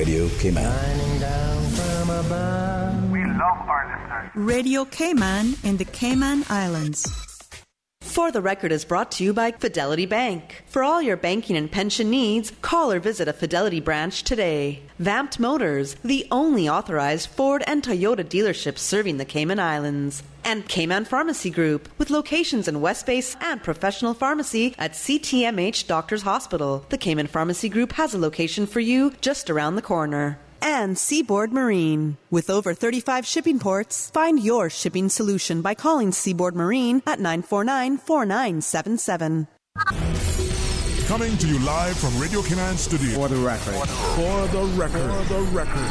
Radio Cayman. We love our listeners. Radio Cayman in the Cayman Islands. For the Record is brought to you by Fidelity Bank. For all your banking and pension needs, call or visit a Fidelity branch today. Vamped Motors, the only authorized Ford and Toyota dealerships serving the Cayman Islands. And Cayman Pharmacy Group, with locations in West Base and professional pharmacy at CTMH Doctors Hospital. The Cayman Pharmacy Group has a location for you just around the corner. And Seaboard Marine. With over 35 shipping ports, find your shipping solution by calling Seaboard Marine at 949-4977. Coming to you live from Radio Cayman Studio. For the record. For the record.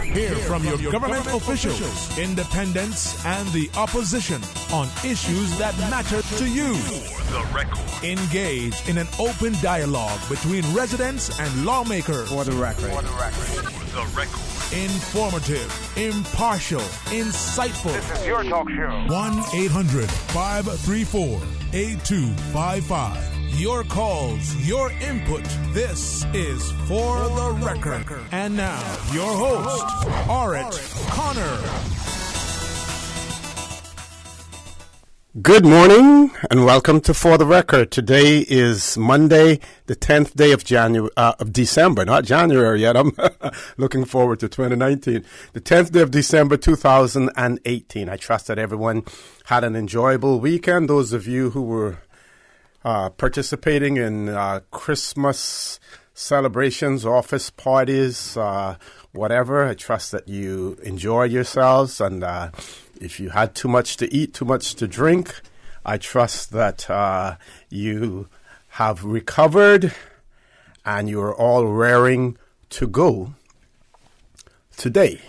Hear from your government officials, independents, and the opposition on issues that matter to you. For the record. Engage in an open dialogue between residents and lawmakers. For the record. For the record. Informative, impartial, insightful. This is your talk show. 1-800-534-8255. Your calls, your input. This is For the Record. And now, your host, Orrett Connor. Good morning and welcome to For the Record. Today is Monday, the 10th day of December, not January yet. I'm looking forward to 2019. The 10th day of December 2018. I trust that everyone had an enjoyable weekend. Those of you who were participating in Christmas celebrations, office parties, whatever, I trust that you enjoyed yourselves. And if you had too much to eat, too much to drink, I trust that you have recovered and you're all raring to go today.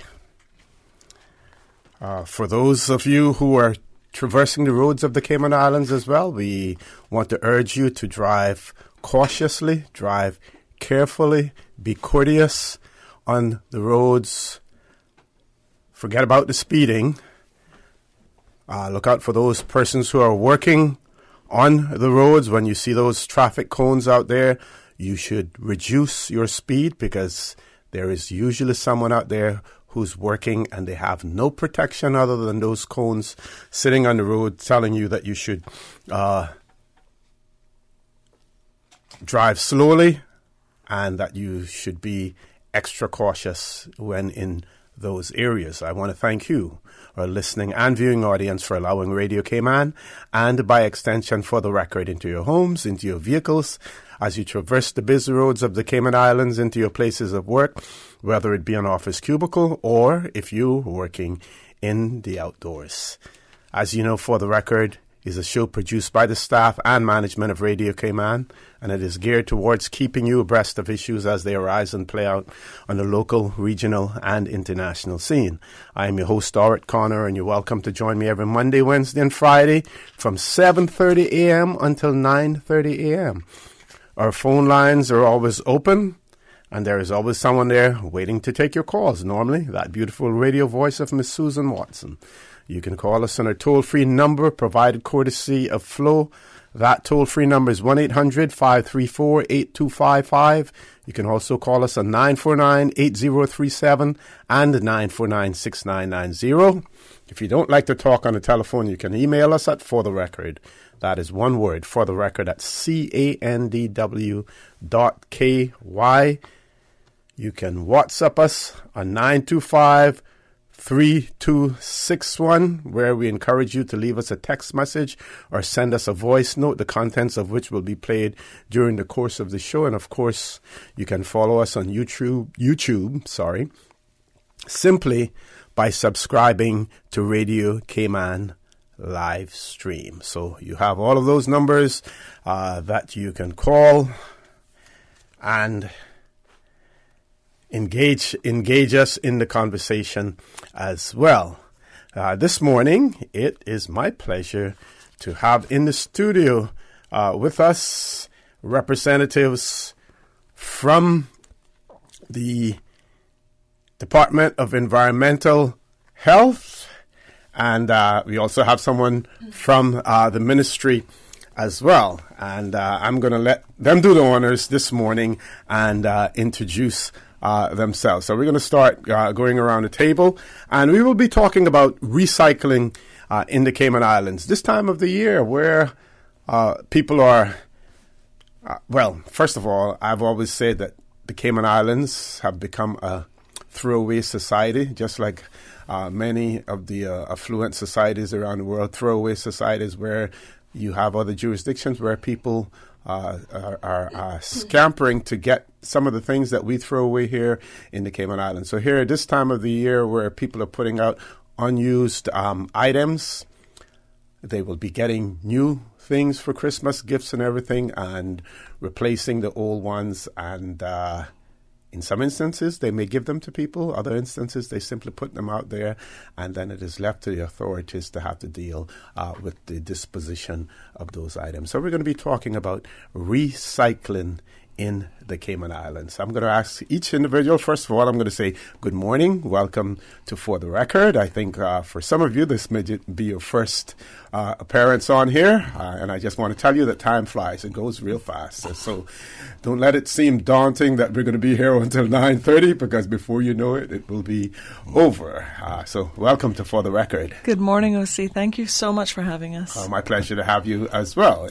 For those of you who are traversing the roads of the Cayman Islands as well, we want to urge you to drive cautiously, drive carefully, be courteous on the roads. Forget about the speeding. Look out for those persons who are working on the roads. When you see those traffic cones out there, you should reduce your speed because there is usually someone out there who's working and they have no protection other than those cones sitting on the road telling you that you should drive slowly and that you should be extra cautious when in those areas. I want to thank you, our listening and viewing audience, for allowing Radio Cayman and by extension For the Record into your homes, into your vehicles, as you traverse the busy roads of the Cayman Islands into your places of work, whether it be an office cubicle or if you're working in the outdoors. As you know, For the Record is a show produced by the staff and management of Radio Cayman, and it is geared towards keeping you abreast of issues as they arise and play out on the local, regional, and international scene. I am your host, Orrett Connor, and you're welcome to join me every Monday, Wednesday, and Friday from 7:30 a.m. until 9:30 a.m. Our phone lines are always open, and there is always someone there waiting to take your calls. Normally, that beautiful radio voice of Miss Susan Watson. You can call us on our toll-free number provided courtesy of Flo. That toll-free number is 1-800-534-8255. You can also call us on 949-8037 and 949-6990. If you don't like to talk on the telephone, you can email us at For the Record. That is one word, For the Record, at candw.ky. You can WhatsApp us on 925-3261, where we encourage you to leave us a text message or send us a voice note, the contents of which will be played during the course of the show. And of course, you can follow us on YouTube, simply by subscribing to Radio Cayman live stream. So you have all of those numbers that you can call and engage us in the conversation as well. This morning, it is my pleasure to have in the studio with us representatives from the Department of Environmental Health, and we also have someone from the ministry as well. And I'm going to let them do the honors this morning and introduce themselves. So we're going to start going around the table, and we will be talking about recycling in the Cayman Islands. This time of the year where people are, well, first of all, I've always said that the Cayman Islands have become a throwaway society, just like many of the affluent societies around the world, throwaway societies where you have other jurisdictions where people are scampering to get some of the things that we throw away here in the Cayman Islands. So here at this time of the year where people are putting out unused items, they will be getting new things for Christmas, gifts and everything, and replacing the old ones. And in some instances, they may give them to people. Other instances, they simply put them out there, and then it is left to the authorities to have to deal with the disposition of those items. So we're going to be talking about recycling in the Cayman Islands. I'm going to ask each individual, first of all, I'm going to say good morning, welcome to For the Record. I think for some of you, this may be your first appearance on here, and I just want to tell you that time flies. It goes real fast. So don't let it seem daunting that we're going to be here until 9:30, because before you know it, it will be over. So welcome to For the Record. Good morning, OC. Thank you so much for having us. My pleasure to have you as well.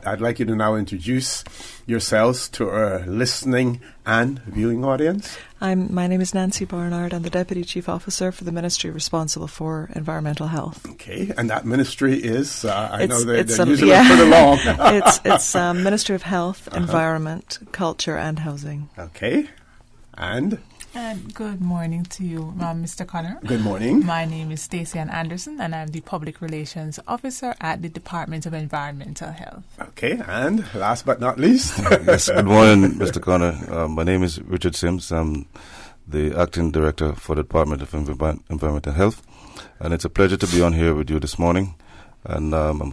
I'd like you to now introduce yourselves to our listening and viewing audience. My name is Nancy Barnard. I'm the Deputy Chief Officer for the Ministry responsible for environmental health. Okay, and that ministry is, I know they're usually pretty long. It's Ministry of Health, Environment, Culture and Housing. Okay, and? Good morning to you, Mr. Connor. Good morning. My name is Stacey Ann Anderson, and I'm the Public Relations Officer at the Department of Environmental Health. Okay, and last but not least. Yes, good morning, Mr. Connor. My name is Richard Sims. I'm the Acting Director for the Department of Environmental Health, and it's a pleasure to be on here with you this morning, and I'm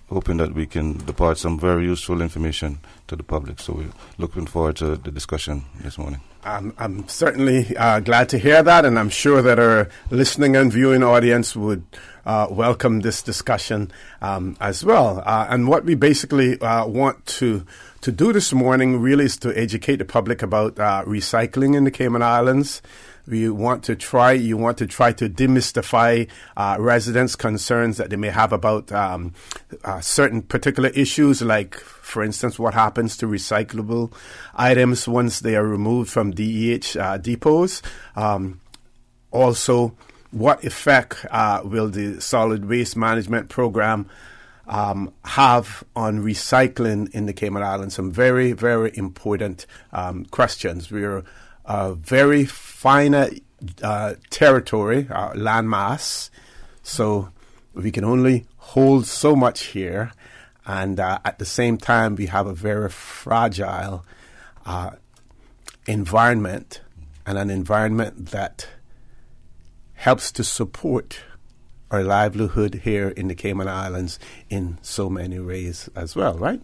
hoping that we can depart some very useful information to the public. So we're looking forward to the discussion this morning. I'm certainly glad to hear that, and I'm sure that our listening and viewing audience would welcome this discussion as well. And what we basically want to do this morning really is to educate the public about recycling in the Cayman Islands. You want to try to demystify residents' concerns that they may have about certain particular issues, like, for instance, what happens to recyclable items once they are removed from DEH depots. Also, what effect will the solid waste management program have on recycling in the Cayman Islands? Some very, very important questions. We're a very finite territory, landmass, so we can only hold so much here, and at the same time we have a very fragile environment, and an environment that helps to support our livelihood here in the Cayman Islands in so many ways as well, right?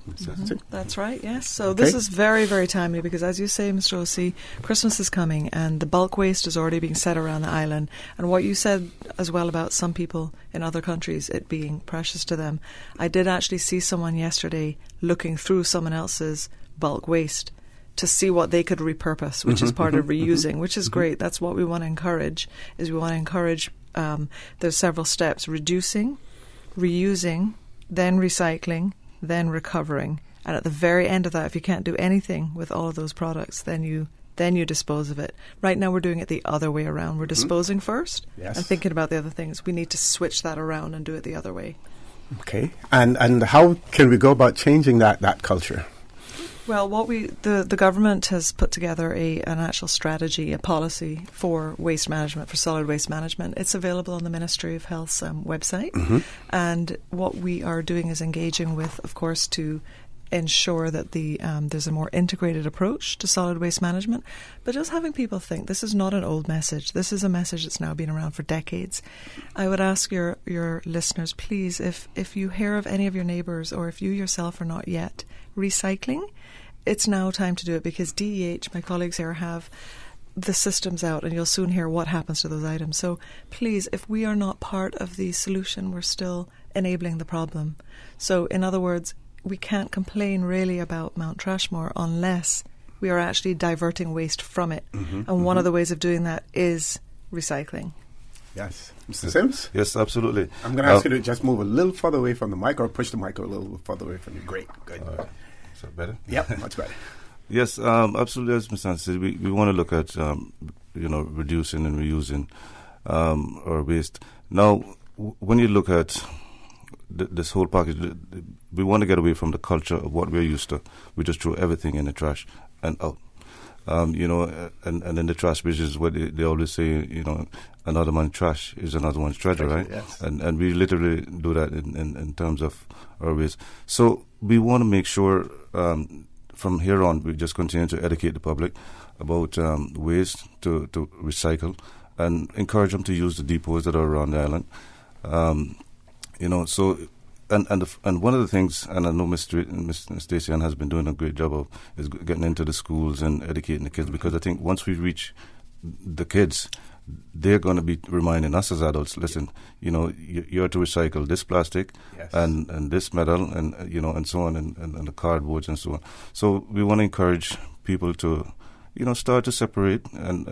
That's right, yes. So this is very, very timely because, as you say, Mr. O.C., Christmas is coming and the bulk waste is already being set around the island. And what you said as well about some people in other countries, it being precious to them, I did actually see someone yesterday looking through someone else's bulk waste to see what they could repurpose, which is part of reusing, which is great. That's what we want to encourage, there's several steps: reducing, reusing, then recycling, then recovering. And at the very end of that, if you can't do anything with all of those products, then you dispose of it. Right now we're doing it the other way around. We're disposing first and thinking about the other things. We need to switch that around and do it the other way. Okay. And how can we go about changing that culture? Well, the government has put together an actual strategy, a policy for waste management, for solid waste management. It's available on the Ministry of Health's website. And what we are doing is engaging with, of course, to ensure that there's a more integrated approach to solid waste management, but just having people think this is not an old message. This is a message that's now been around for decades. I would ask your listeners, please, if you hear of any of your neighbours or if you yourself are not yet recycling, it's now time to do it, because DEH, my colleagues here, have the systems out, and you'll soon hear what happens to those items. So please, if we are not part of the solution, we're still enabling the problem. So in other words, we can't complain really about Mount Trashmore unless we we are actually diverting waste from it. And one of the ways of doing that is recycling. Yes. Mr. Sims? Yes, absolutely. I'm going to ask you to just move a little further away from the mic, or push the mic a little further away from you. Great. Good. All right. Is that better? Yep, much better. Yes, absolutely. As Mr. Anderson said, we want to look at, reducing and reusing our waste. Now, when you look at this whole package, we want to get away from the culture of what we're used to. We just throw everything in the trash and out. And in the trash business, what they always say, another man's trash is another one's treasure, right? Yes. And we literally do that in terms of our waste. So we want to make sure from here on we just continue to educate the public about waste to recycle and encourage them to use the depots that are around the island. So. And one of the things, and I know Ms. Stacey Ann has been doing a great job of, is getting into the schools and educating the kids, because I think once we reach the kids, they're going to be reminding us as adults, listen, you're to recycle this plastic and this metal and and so on, and the cardboards and so on. So we want to encourage people to start to separate, and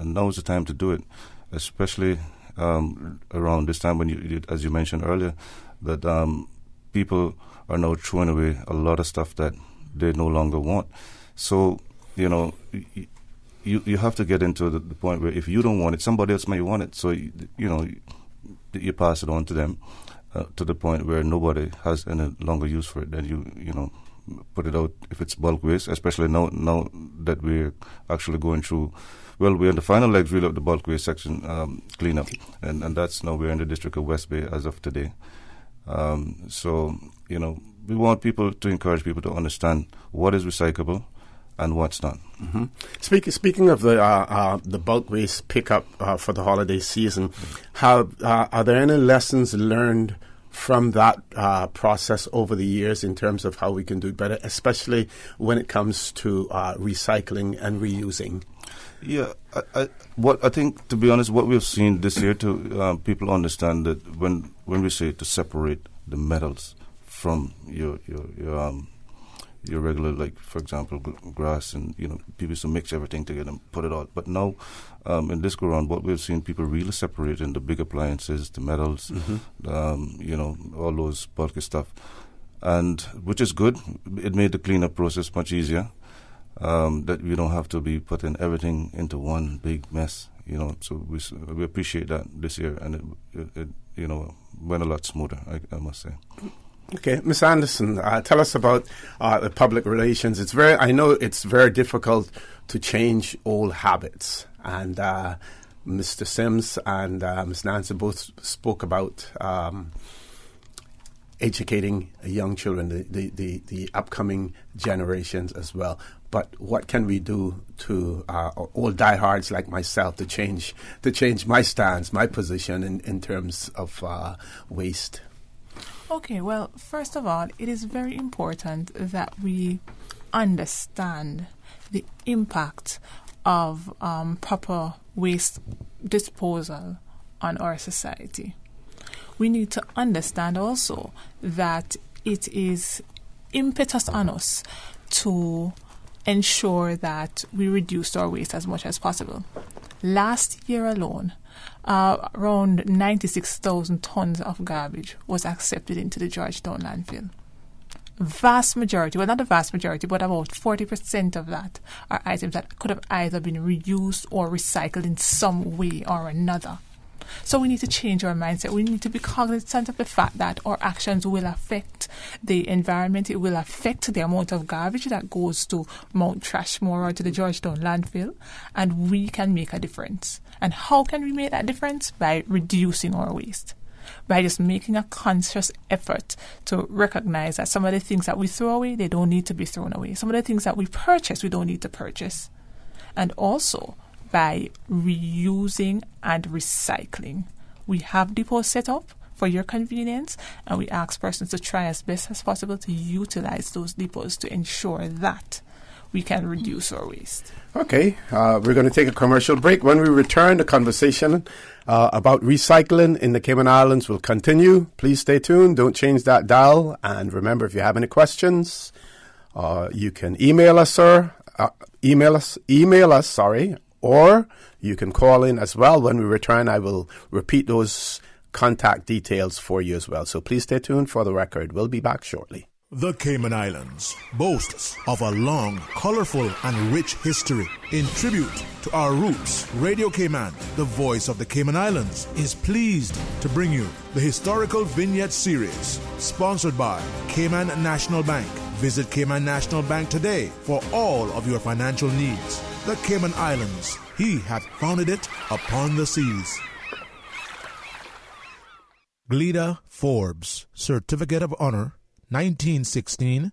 now is the time to do it, especially around this time when you, as you mentioned earlier, that people are now throwing away a lot of stuff that they no longer want. So, you have to get into the point where if you don't want it, somebody else may want it. So, you pass it on to them to the point where nobody has any longer use for it. Then you put it out if it's bulk waste, especially now that we're actually going through. Well, we're in the final legs really of the bulk waste section cleanup, and that's now we're in the District of West Bay as of today. We want people to encourage people to understand what is recyclable and what's not. Mm-hmm. Speaking of the bulk waste pickup for the holiday season, are there any lessons learned from that process over the years in terms of how we can do it better, especially when it comes to recycling and reusing? Yeah, I think, to be honest, what we've seen this year, to people understand that when we say to separate the metals from your regular, like, for example, grass, and people used to mix everything together and put it out. But now, in this go round, what we've seen people really separating the big appliances, the metals, all those bulky stuff, and which is good. It made the cleanup process much easier. That we don't have to be putting everything into one big mess, So we appreciate that this year, and it went a lot smoother, I must say. Okay, Ms. Anderson, tell us about the public relations. I know it's very difficult to change old habits, and Mr. Sims and Ms. Nancy both spoke about educating young children, the upcoming generations as well. But what can we do to old diehards like myself to change my stance, my position in terms of waste? Okay, well, first of all, it is very important that we understand the impact of proper waste disposal on our society. We need to understand also that it is impetus on us to ensure that we reduce our waste as much as possible. Last year alone, around 96,000 tons of garbage was accepted into the Georgetown landfill. Vast majority, well, not the vast majority, but about 40% of that are items that could have either been reused or recycled in some way or another. So we need to change our mindset. We need to be cognizant of the fact that our actions will affect the environment. It will affect the amount of garbage that goes to Mount Trashmore or to the Georgetown landfill, and we can make a difference. And how can we make that difference? By reducing our waste. By just making a conscious effort to recognize that some of the things that we throw away, they don't need to be thrown away. Some of the things that we purchase, we don't need to purchase. And also, by reusing and recycling. We have depots set up for your convenience, and we ask persons to try as best as possible to utilize those depots to ensure that we can reduce our waste. Okay, we're going to take a commercial break. When we return, the conversation about recycling in the Cayman Islands will continue. Please stay tuned. Don't change that dial. And remember, if you have any questions You can email us, or you can call in as well. When we return, I will repeat those contact details for you as well. So please stay tuned for the record. We'll be back shortly. The Cayman Islands boasts of a long, colorful, and rich history. In tribute to our roots, Radio Cayman, the voice of the Cayman Islands, is pleased to bring you the Historical Vignette Series, sponsored by Cayman National Bank. Visit Cayman National Bank today for all of your financial needs. The Cayman Islands, he hath founded it upon the seas. Glida Forbes, Certificate of Honor, 1916-1991.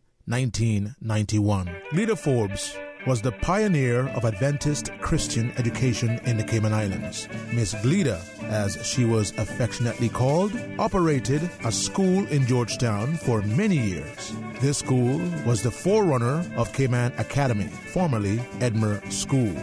Glida Forbes was the pioneer of Adventist Christian education in the Cayman Islands. Miss Glida, as she was affectionately called, operated a school in Georgetown for many years. This school was the forerunner of Cayman Academy, formerly Edmer School.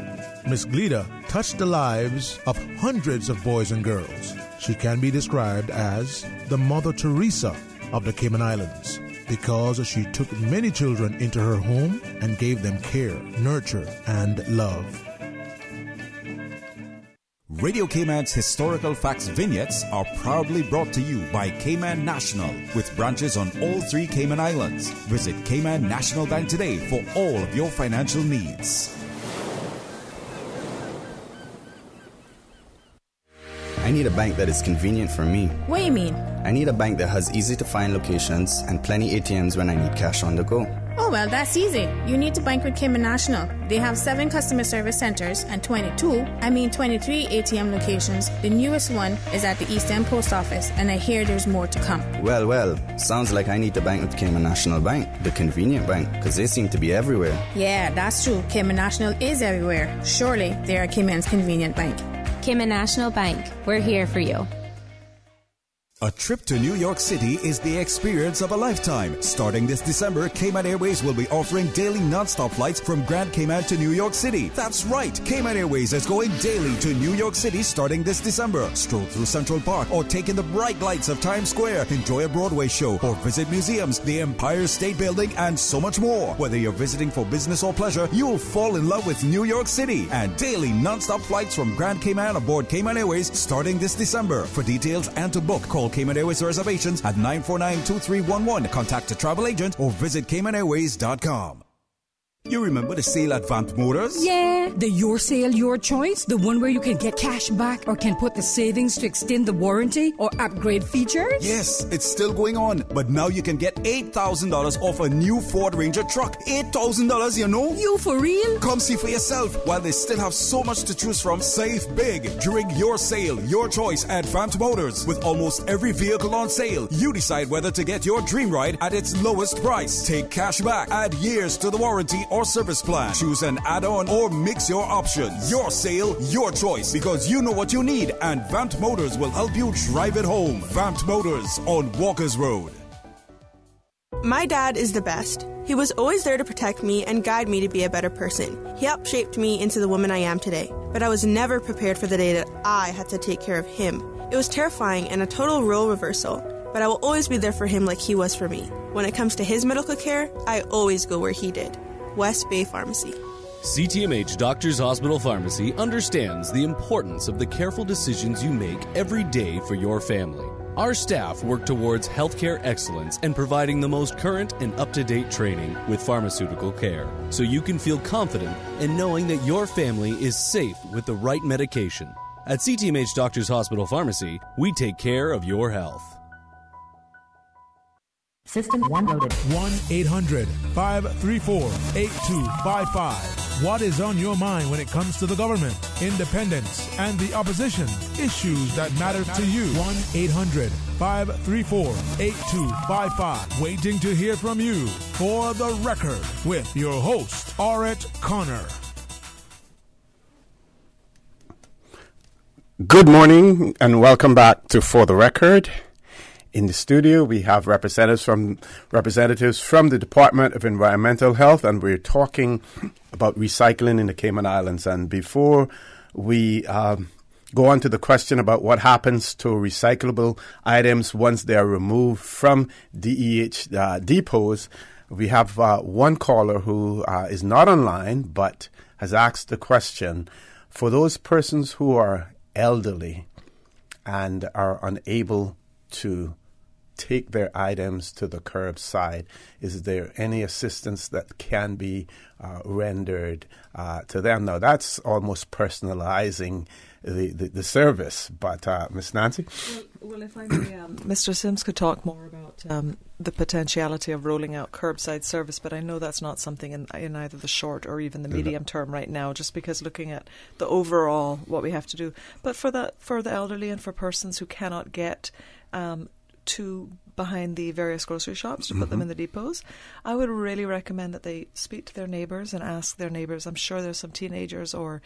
Miss Glida touched the lives of hundreds of boys and girls. She can be described as the Mother Teresa of the Cayman Islands, because she took many children into her home and gave them care, nurture, and love. Radio Cayman's historical facts vignettes are proudly brought to you by Cayman National, with branches on all 3 Cayman Islands. Visit Cayman National Bank today for all of your financial needs. I need a bank that is convenient for me. What do you mean? I need a bank that has easy-to-find locations and plenty ATMs when I need cash on the go. Oh, well, that's easy. You need to bank with Cayman National. They have 7 customer service centers and 23 ATM locations. The newest one is at the East End Post Office, and I hear there's more to come. Well, sounds like I need to bank with Cayman National Bank, the convenient bank, because they seem to be everywhere. Yeah, that's true. Cayman National is everywhere. Surely they are Cayman's convenient bank. Cayman National Bank. We're here for you. A trip to New York City is the experience of a lifetime. Starting this December, Cayman Airways will be offering daily non-stop flights from Grand Cayman to New York City. That's right, Cayman Airways is going daily to New York City starting this December. Stroll through Central Park or take in the bright lights of Times Square, enjoy a Broadway show, or visit museums, the Empire State Building, and so much more. Whether you're visiting for business or pleasure, you'll fall in love with New York City. And daily non-stop flights from Grand Cayman aboard Cayman Airways starting this December. For details and to book, call Cayman Airways reservations at 949-2311. Contact a travel agent or visit CaymanAirways.com. You remember the sale at Vamped Motors? Yeah, the Your Sale, Your Choice. The one where you can get cash back or can put the savings to extend the warranty or upgrade features? Yes, it's still going on. But now you can get $8,000 off a new Ford Ranger truck. $8,000, you know? You for real? Come see for yourself. While they still have so much to choose from, save big during Your Sale, Your Choice at Vamped Motors. With almost every vehicle on sale, you decide whether to get your dream ride at its lowest price. Take cash back, add years to the warranty or service plan. Choose an add-on or mix your options. Your sale, your choice, because you know what you need, and Vamped Motors will help you drive it home. Vamped Motors on Walkers Road. My dad is the best. He was always there to protect me and guide me to be a better person. He helped shape me into the woman I am today. But I was never prepared for the day that I had to take care of him. It was terrifying and a total role reversal. But I will always be there for him like he was for me. When it comes to his medical care, I always go where he did. West Bay Pharmacy. CTMH Doctors Hospital Pharmacy understands the importance of the careful decisions you make every day for your family. Our staff work towards healthcare excellence and providing the most current and up-to-date training with pharmaceutical care, so you can feel confident in knowing that your family is safe with the right medication. At CTMH Doctors Hospital Pharmacy, we take care of your health. System 1 loaded. 1-800-534-8255. What is on your mind when it comes to the government, independence, and the opposition? Issues that matter to you. 1-800-534-8255. Waiting to hear from you. For the Record with your host, Orrett Connor. Good morning and welcome back to For the Record. In the studio, we have representatives from the Department of Environmental Health, and we're talking about recycling in the Cayman Islands. And before we go on to the question about what happens to recyclable items once they are removed from DEH depots, We have one caller who is not online but has asked the question, for those persons who are elderly and are unable to take their items to the curbside, is there any assistance that can be rendered to them? Now, that's almost personalizing the service, but Miss Nancy? Well, if I may, Mr. Sims could talk more about the potentiality of rolling out curbside service, but I know that's not something in either the short or even the medium term right now, just because looking at the overall what we have to do. But for the elderly and for persons who cannot get to behind the various grocery shops to put them in the depots, I would really recommend that they speak to their neighbours and ask their neighbours. I'm sure there's some teenagers or,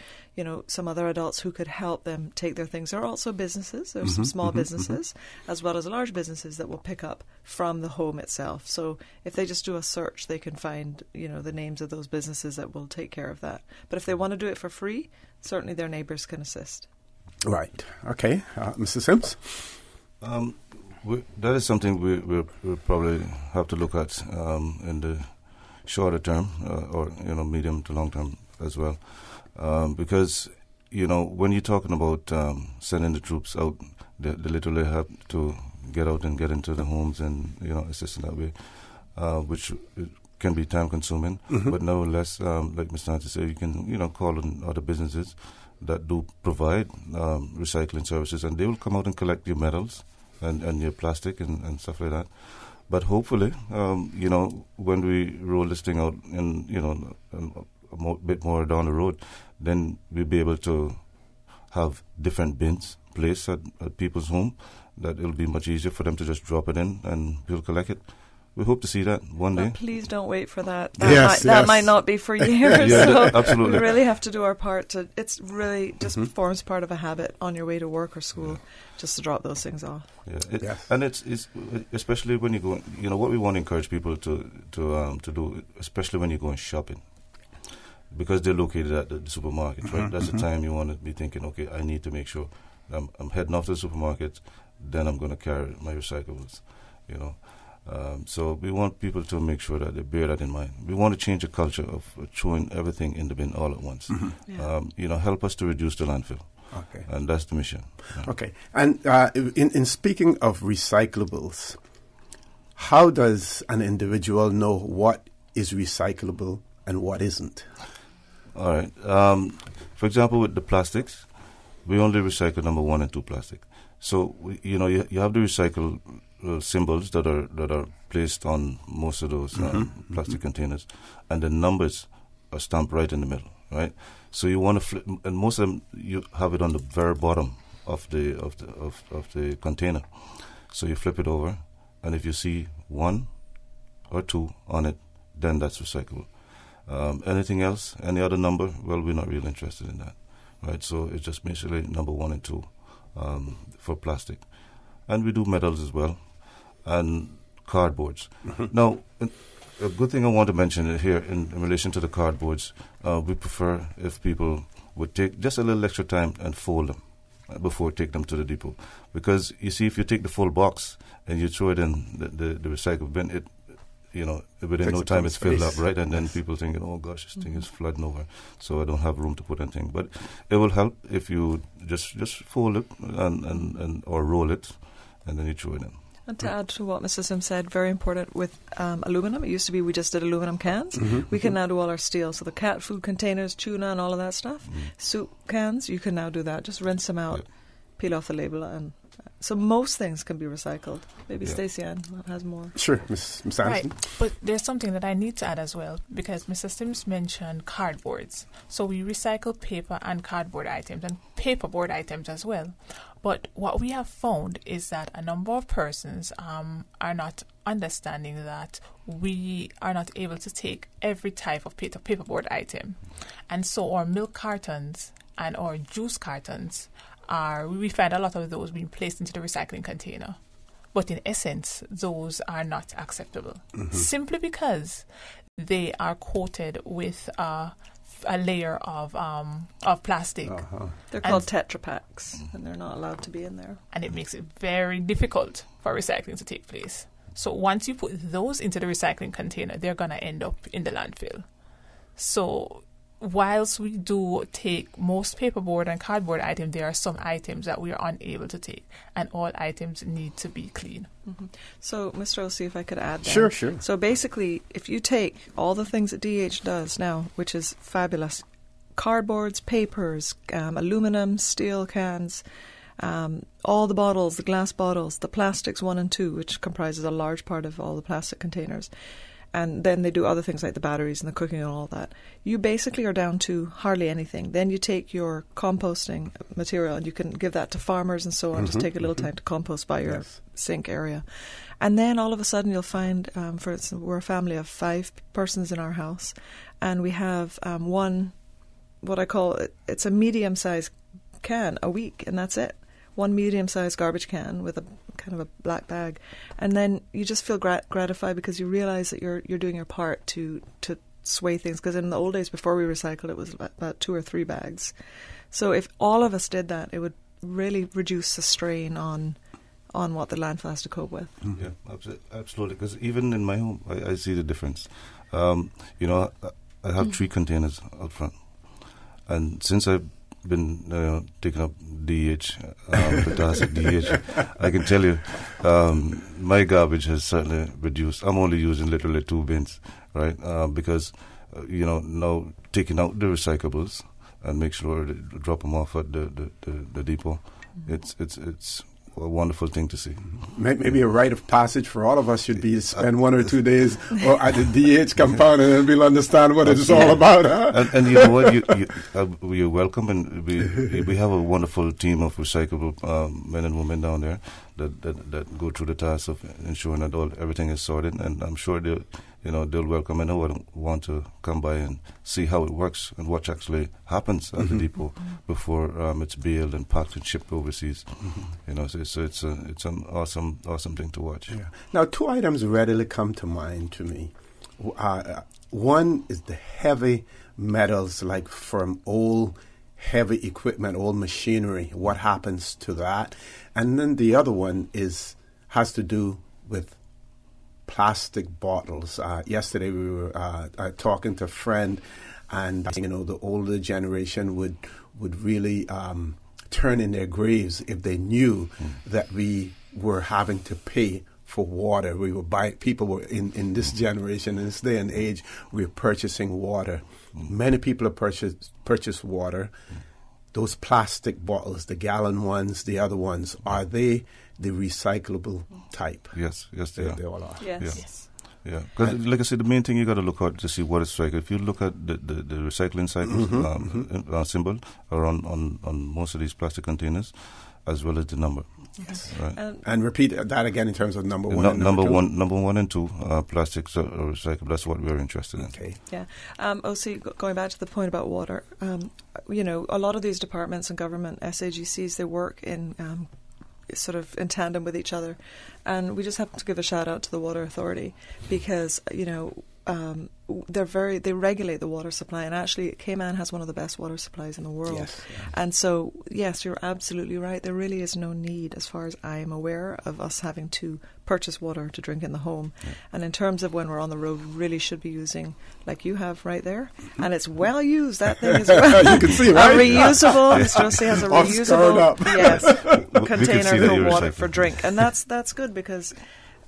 some other adults who could help them take their things. There are also businesses, there's some small businesses as well as large businesses that will pick up from the home itself. So if they just do a search, they can find, the names of those businesses that will take care of that. But if they want to do it for free, certainly their neighbours can assist. Right. Okay. Mr. Sims? That is something we'll probably have to look at in the shorter term or medium to long term as well, because when you're talking about sending the troops out, they literally have to get out and get into the homes and assist in that way, which can be time consuming. But nevertheless, like Ms. Nancy said, you can call on other businesses that do provide recycling services, and they will come out and collect your metals and your plastic and stuff like that. But hopefully, when we roll this thing out and, a bit more down the road, then we'll be able to have different bins placed at people's home, that it'll be much easier for them to just drop it in and people collect it. We hope to see that one day. Please don't wait for that. That might not be for years. So absolutely. We really have to do our part. It's really just forms part of a habit on your way to work or school, just to drop those things off. And it's especially when you go. What we want to encourage people to do, especially when you're going shopping, because they're located at the supermarket, right? That's the time you want to be thinking, okay, I need to make sure I'm heading off to the supermarket, then I'm going to carry my recyclables, So we want people to make sure that they bear that in mind. We want to change the culture of throwing everything in the bin all at once. Help us to reduce the landfill. Okay. And that's the mission. Okay. And in speaking of recyclables, how does an individual know what is recyclable and what isn't? All right. For example, with the plastics, we only recycle number 1 and 2 plastic. So, you have the recycle symbols that are placed on most of those plastic containers, and the numbers are stamped right in the middle, right? So you want to flip, and most of them you have it on the very bottom of the container. So you flip it over, and if you see 1 or 2 on it, then that's recyclable. Anything else, any other number? Well, we're not really interested in that, right? So it's just basically number 1 and 2 for plastic, and we do metals as well, and cardboards. Now, a good thing I want to mention here in relation to the cardboards, we prefer if people would take just a little extra time and fold them before take them to the depot, because you see, if you take the full box and you throw it in the recycle bin, it within no time it's filled up, right? And then people thinking, oh gosh, this thing is flooding over, so I don't have room to put anything. But it will help if you just fold it and or roll it, and then you throw it in. And to add to what Mr. Sim said, very important with aluminum. It used to be we just did aluminum cans. We can now do all our steel. So the cat food containers, tuna and all of that stuff. Soup cans, you can now do that. Just rinse them out, peel off the label. And so most things can be recycled. Maybe Stacey Ann has more. Sure, Ms. Anderson. Right, but there's something that I need to add as well, because Mr. Sims mentioned cardboards. So we recycle paper and cardboard items and paperboard items as well. But what we have found is that a number of persons are not understanding that we are not able to take every type of paperboard item. And so our milk cartons and our juice cartons we find a lot of those being placed into the recycling container. But in essence, those are not acceptable, simply because they are coated with a layer of plastic. They're called Tetra Paks, and they're not allowed to be in there. And it makes it very difficult for recycling to take place. So once you put those into the recycling container, they're going to end up in the landfill. So whilst we do take most paperboard and cardboard items, there are some items that we are unable to take, and all items need to be clean. Mm-hmm. So, Mr. O'C, if I could add that. Sure. So basically, if you take all the things that DH does now, which is fabulous, cardboards, papers, aluminum, steel cans, all the bottles, the glass bottles, the plastics 1 and 2, which comprises a large part of all the plastic containers, and then they do other things like the batteries and the cooking and all that. You basically are down to hardly anything. Then you take your composting material and you can give that to farmers and so on. Just take a little time to compost by your sink area. And then all of a sudden you'll find, for instance, we're a family of 5 persons in our house, and we have one, what I call, it's a medium-sized can a week, and that's it. One medium-sized garbage can with a kind of a black bag, and then you just feel gratified because you realise that you're doing your part to sway things. Because in the old days, before we recycled, it was about 2 or 3 bags. So if all of us did that, it would really reduce the strain on what the landfill has to cope with. Yeah, absolutely. Because even in my home, I see the difference. I have 3 containers out front, and since I've been taking up DH, the task of DH, I can tell you my garbage has certainly reduced. I'm only using literally 2 bins, right? Because, now taking out the recyclables and make sure to drop them off at the depot, it's a wonderful thing to see. Maybe a rite of passage for all of us should be to spend 1 or 2 days at the DH compound, and then we'll understand what it's all about. Huh? And you know what? You're welcome, and we have a wonderful team of recyclable men and women down there that go through the task of ensuring that everything is sorted, and I'm sure they'll welcome anyone who want to come by and see how it works and what actually happens at the depot before it's baled and packed and shipped overseas. So it's an awesome thing to watch. Yeah. Now, 2 items readily come to mind to me. One is the heavy metals, like from old heavy equipment, old machinery. What happens to that? And then the other one has to do with plastic bottles. Yesterday we were talking to a friend, and the older generation would really turn in their graves if they knew that we were having to pay for water. We were people were in this generation, in this day and age, we're purchasing water. Many people have purchased water. Those plastic bottles, the gallon ones, the other ones, are they the recyclable type? Yes, they all are. Yes. Yeah, because like I said, the main thing you got to look at to see what is recycled. If you look at the recycling cycles symbol on most of these plastic containers, as well as the number. Yes. Right. And repeat that again in terms of number 1 and number 2. Number 1 and 2 plastics are recyclable. That's what we're interested in. Okay. Yeah. OC, going back to the point about water, a lot of these departments and government SAGCs, they work in sort of in tandem with each other, and we just have to give a shout out to the Water Authority because they regulate the water supply, and actually Cayman has one of the best water supplies in the world. Yes. And so, yes, you're absolutely right. There really is no need, as far as I am aware, of us having to purchase water to drink in the home. Yeah. And in terms of when we're on the road, we really should be using, like you have right there, and it's well used, that thing is well. You can see, right? A reusable, Mr. Josie has a reusable container for water for drink. And that's good because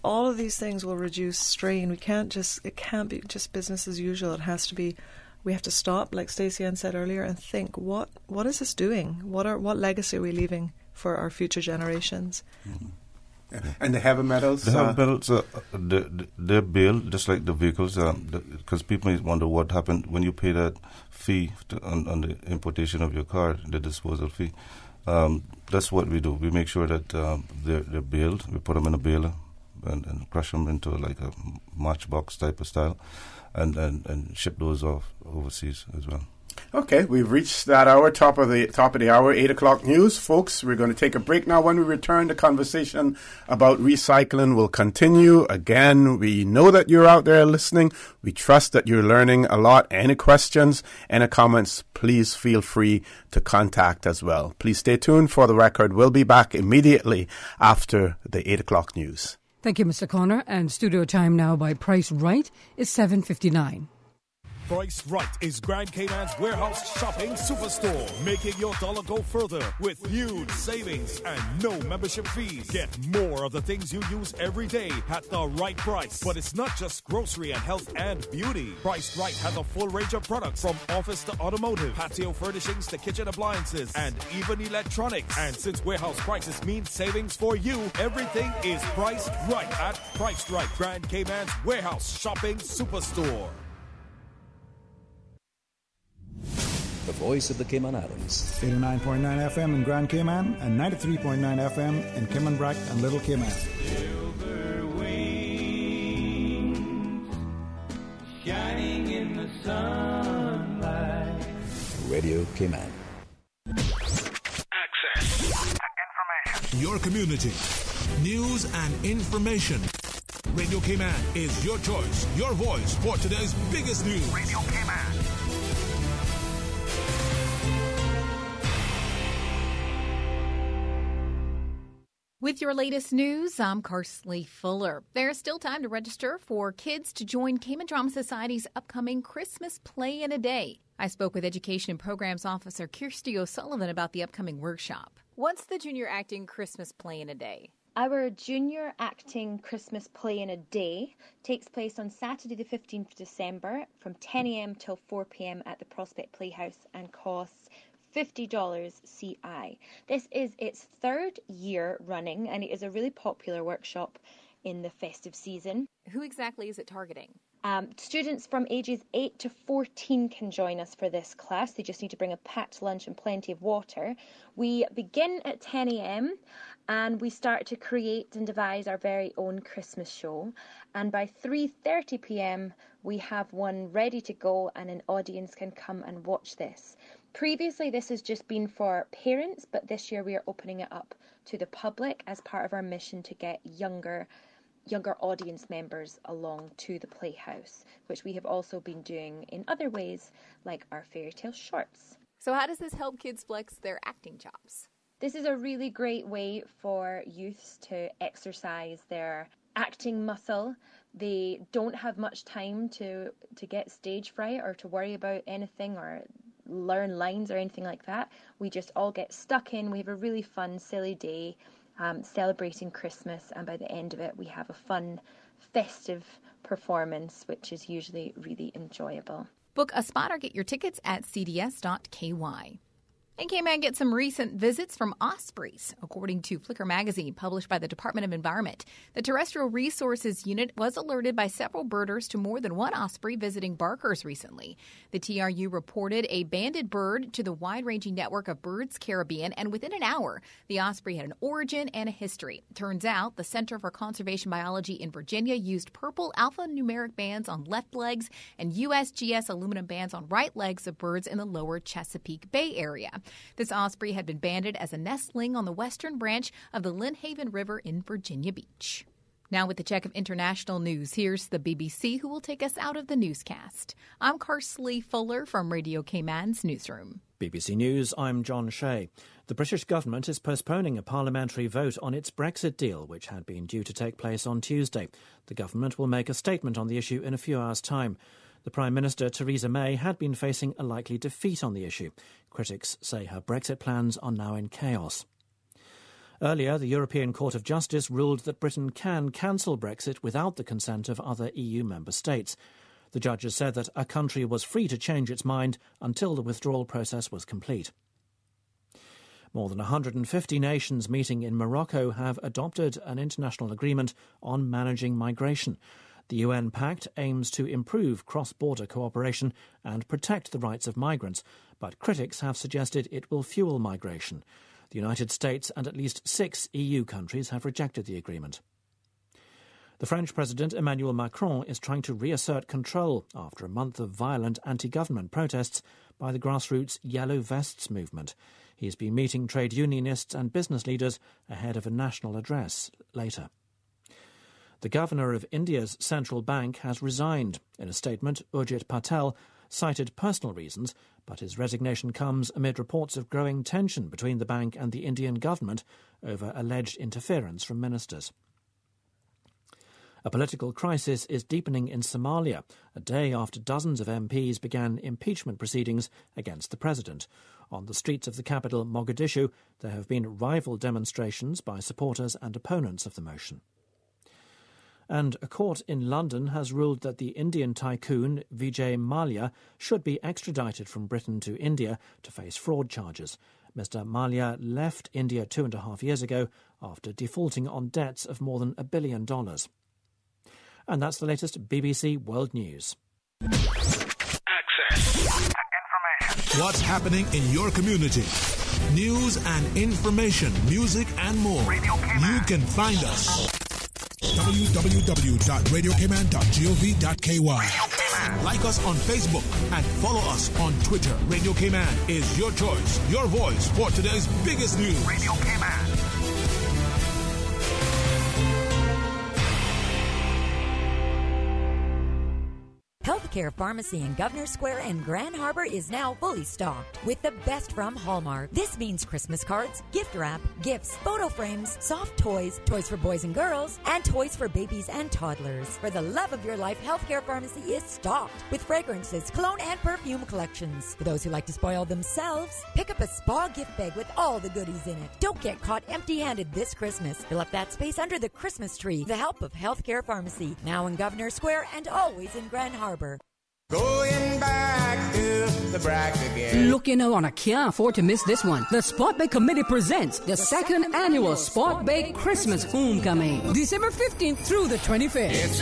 all of these things will reduce strain. It can't be just business as usual. It has to be, we have to stop, like Stacey Ann said earlier, and think, what is this doing? What legacy are we leaving for our future generations? Mm-hmm. And the heavy metals? The heavy metals, they're billed just like the vehicles, because people may wonder what happened when you pay that fee on the importation of your car, the disposal fee. That's what we do. We make sure that they're billed. We put them in a baler and crush them into like a matchbox type of style, and ship those off overseas as well. Okay, we've reached that hour, top of the hour, 8 o'clock news. Folks, we're going to take a break now. When we return, the conversation about recycling will continue. Again, we know that you're out there listening. We trust that you're learning a lot. Any questions, any comments, please feel free to contact as well. Please stay tuned for the record. We'll be back immediately after the 8 o'clock news. Thank you, Mr. Connor. And studio time now by Price Right is 7:59. Price Right is Grand Cayman's warehouse shopping superstore, making your dollar go further with huge savings and no membership fees. Get more of the things you use every day at the right price. But it's not just grocery and health and beauty. Price Right has a full range of products from office to automotive, patio furnishings to kitchen appliances, and even electronics. And since warehouse prices mean savings for you, everything is priced right at Price Right, Grand Cayman's warehouse shopping superstore. The voice of the Cayman Islands. 89.9 FM in Grand Cayman and 93.9 FM in Cayman Brac and Little Cayman. Silver wings shining in the sunlight. Radio Cayman. Access to information. Your community. News and information. Radio Cayman is your choice, your voice for today's biggest news. Radio Cayman. With your latest news, I'm Carsley Fuller. There's still time to register for kids to join Cayman Drama Society's upcoming Christmas Play in a Day. I spoke with Education and Programs Officer Kirsty O'Sullivan about the upcoming workshop. What's the Junior Acting Christmas Play in a Day? Our Junior Acting Christmas Play in a Day takes place on Saturday the 15th of December from 10 a.m. till 4 p.m. at the Prospect Playhouse and costs $50 CI. This is its third year running and it is a really popular workshop in the festive season. Who exactly is it targeting? Students from ages 8 to 14 can join us for this class. They just need to bring a packed lunch and plenty of water. We begin at 10 a.m. and we start to create and devise our very own Christmas show. And by 3:30 p.m. we have one ready to go and an audience can come and watch this. Previously this has just been for parents, but this year we are opening it up to the public as part of our mission to get younger audience members along to the Playhouse, which we have also been doing in other ways, like our fairy tale shorts. So how does this help kids flex their acting chops? This is a really great way for youths to exercise their acting muscle. They don't have much time to get stage fright or to worry about anything or learn lines or anything like that. We just all get stuck in. We have a really fun, silly day celebrating Christmas, and by the end of it we have a fun, festive performance, which is usually really enjoyable. Book a spot or get your tickets at cds.ky. And Cayman gets some recent visits from ospreys. According to Flickr magazine, published by the Department of Environment, the Terrestrial Resources Unit was alerted by several birders to more than one osprey visiting Barkers recently. The TRU reported a banded bird to the wide-ranging network of Birds Caribbean, and within an hour, the osprey had an origin and a history. Turns out, the Center for Conservation Biology in Virginia used purple alphanumeric bands on left legs and USGS aluminum bands on right legs of birds in the lower Chesapeake Bay area. This osprey had been banded as a nestling on the western branch of the Lynnhaven River in Virginia Beach. Now with the check of international news, here's the BBC, who will take us out of the newscast. I'm Carsley Fuller from Radio Cayman's newsroom. BBC News, I'm John Shea. The British government is postponing a parliamentary vote on its Brexit deal, which had been due to take place on Tuesday. The government will make a statement on the issue in a few hours' time. The Prime Minister, Theresa May, had been facing a likely defeat on the issue. Critics say her Brexit plans are now in chaos. Earlier, the European Court of Justice ruled that Britain can cancel Brexit without the consent of other EU member states. The judges said that a country was free to change its mind until the withdrawal process was complete. More than 150 nations meeting in Morocco have adopted an international agreement on managing migration. The UN Pact aims to improve cross-border cooperation and protect the rights of migrants, but critics have suggested it will fuel migration. The United States and at least 6 EU countries have rejected the agreement. The French President Emmanuel Macron is trying to reassert control after a month of violent anti-government protests by the grassroots Yellow Vests movement. He has been meeting trade unionists and business leaders ahead of a national address later. The governor of India's central bank has resigned. In a statement, Urjit Patel cited personal reasons, but his resignation comes amid reports of growing tension between the bank and the Indian government over alleged interference from ministers. A political crisis is deepening in Somalia, a day after dozens of MPs began impeachment proceedings against the president. On the streets of the capital, Mogadishu, there have been rival demonstrations by supporters and opponents of the motion. And a court in London has ruled that the Indian tycoon Vijay Mallya should be extradited from Britain to India to face fraud charges. Mr. Mallya left India 2.5 years ago after defaulting on debts of more than $1 billion. And that's the latest BBC World News. Access. Information. What's happening in your community? News and information, music and more. You can find us. www.radiocayman.gov.ky. Like us on Facebook and follow us on Twitter. Radio Cayman is your choice, your voice for today's biggest news. Radio Cayman. Healthcare Pharmacy in Governor Square and Grand Harbor is now fully stocked with the best from Hallmark. This means Christmas cards, gift wrap, gifts, photo frames, soft toys, toys for boys and girls, and toys for babies and toddlers. For the love of your life, Healthcare Pharmacy is stocked with fragrances, cologne, and perfume collections. For those who like to spoil themselves, pick up a spa gift bag with all the goodies in it. Don't get caught empty-handed this Christmas. Fill up that space under the Christmas tree with the help of Healthcare Pharmacy, now in Governor Square and always in Grand Harbor. Going back to the brack again. Look, I can't afford to miss this one. The Sport Bake Committee presents the second annual Sport Bake Christmas Homecoming, December 15th through the 25th. It's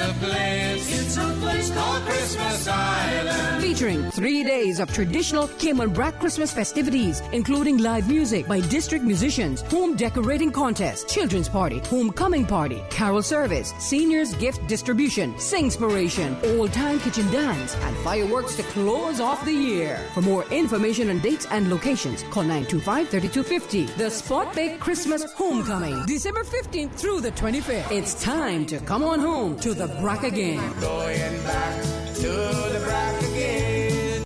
a place called Christmas Island. Featuring 3 days of traditional Cayman Brack Christmas festivities, including live music by district musicians, home decorating contest, children's party, homecoming party, carol service, seniors gift distribution, singspiration, old-time kitchen dance, and fireworks to close off the year. For more information on dates and locations, call 925-3250. The Sport Bake Christmas Homecoming, December 15th through the 25th. It's time to come on home to the Brack again. Going back to the brack again.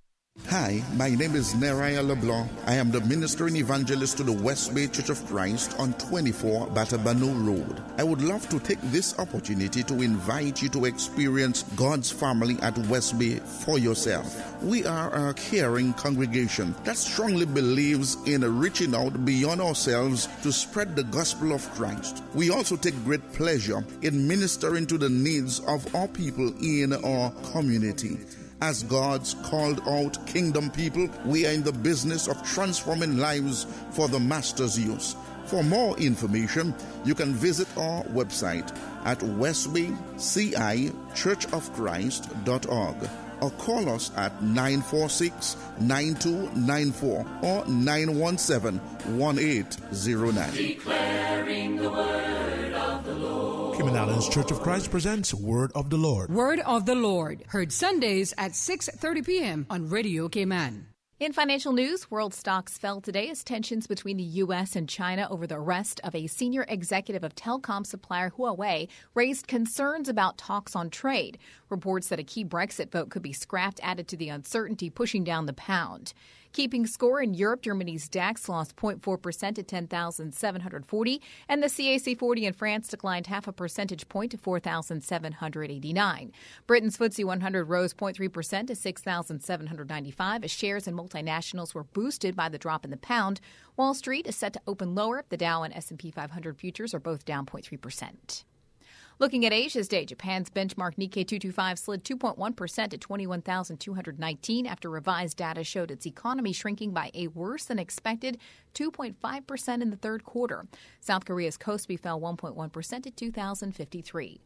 Hi, my name is Neraya LeBlanc. I am the ministering evangelist to the West Bay Church of Christ on 24 Batabano Road. I would love to take this opportunity to invite you to experience God's family at West Bay for yourself. We are a caring congregation that strongly believes in reaching out beyond ourselves to spread the gospel of Christ. We also take great pleasure in ministering to the needs of our people in our community. As God's called out kingdom people, we are in the business of transforming lives for the Master's use. For more information, you can visit our website at westbaycichurchofchrist.org or call us at 946-9294 or 917-1809. Declaring the word of the Lord. Cayman Islands Church of Christ presents Word of the Lord. Word of the Lord, heard Sundays at 6:30 p.m. on Radio Cayman. In financial news, world stocks fell today as tensions between the U.S. and China over the arrest of a senior executive of telecom supplier Huawei raised concerns about talks on trade. Reports that a key Brexit vote could be scrapped added to the uncertainty, pushing down the pound. Keeping score in Europe, Germany's DAX lost 0.4% to 10,740, and the CAC 40 in France declined 0.5 percentage point to 4,789. Britain's FTSE 100 rose 0.3% to 6,795 as shares in multinationals were boosted by the drop in the pound. Wall Street is set to open lower. The Dow and S&P 500 futures are both down 0.3%. Looking at Asia's day, Japan's benchmark Nikkei 225 slid 2.1% to 21,219 after revised data showed its economy shrinking by a worse-than-expected 2.5% in the third quarter. South Korea's Kospi fell 1.1% to 2,053.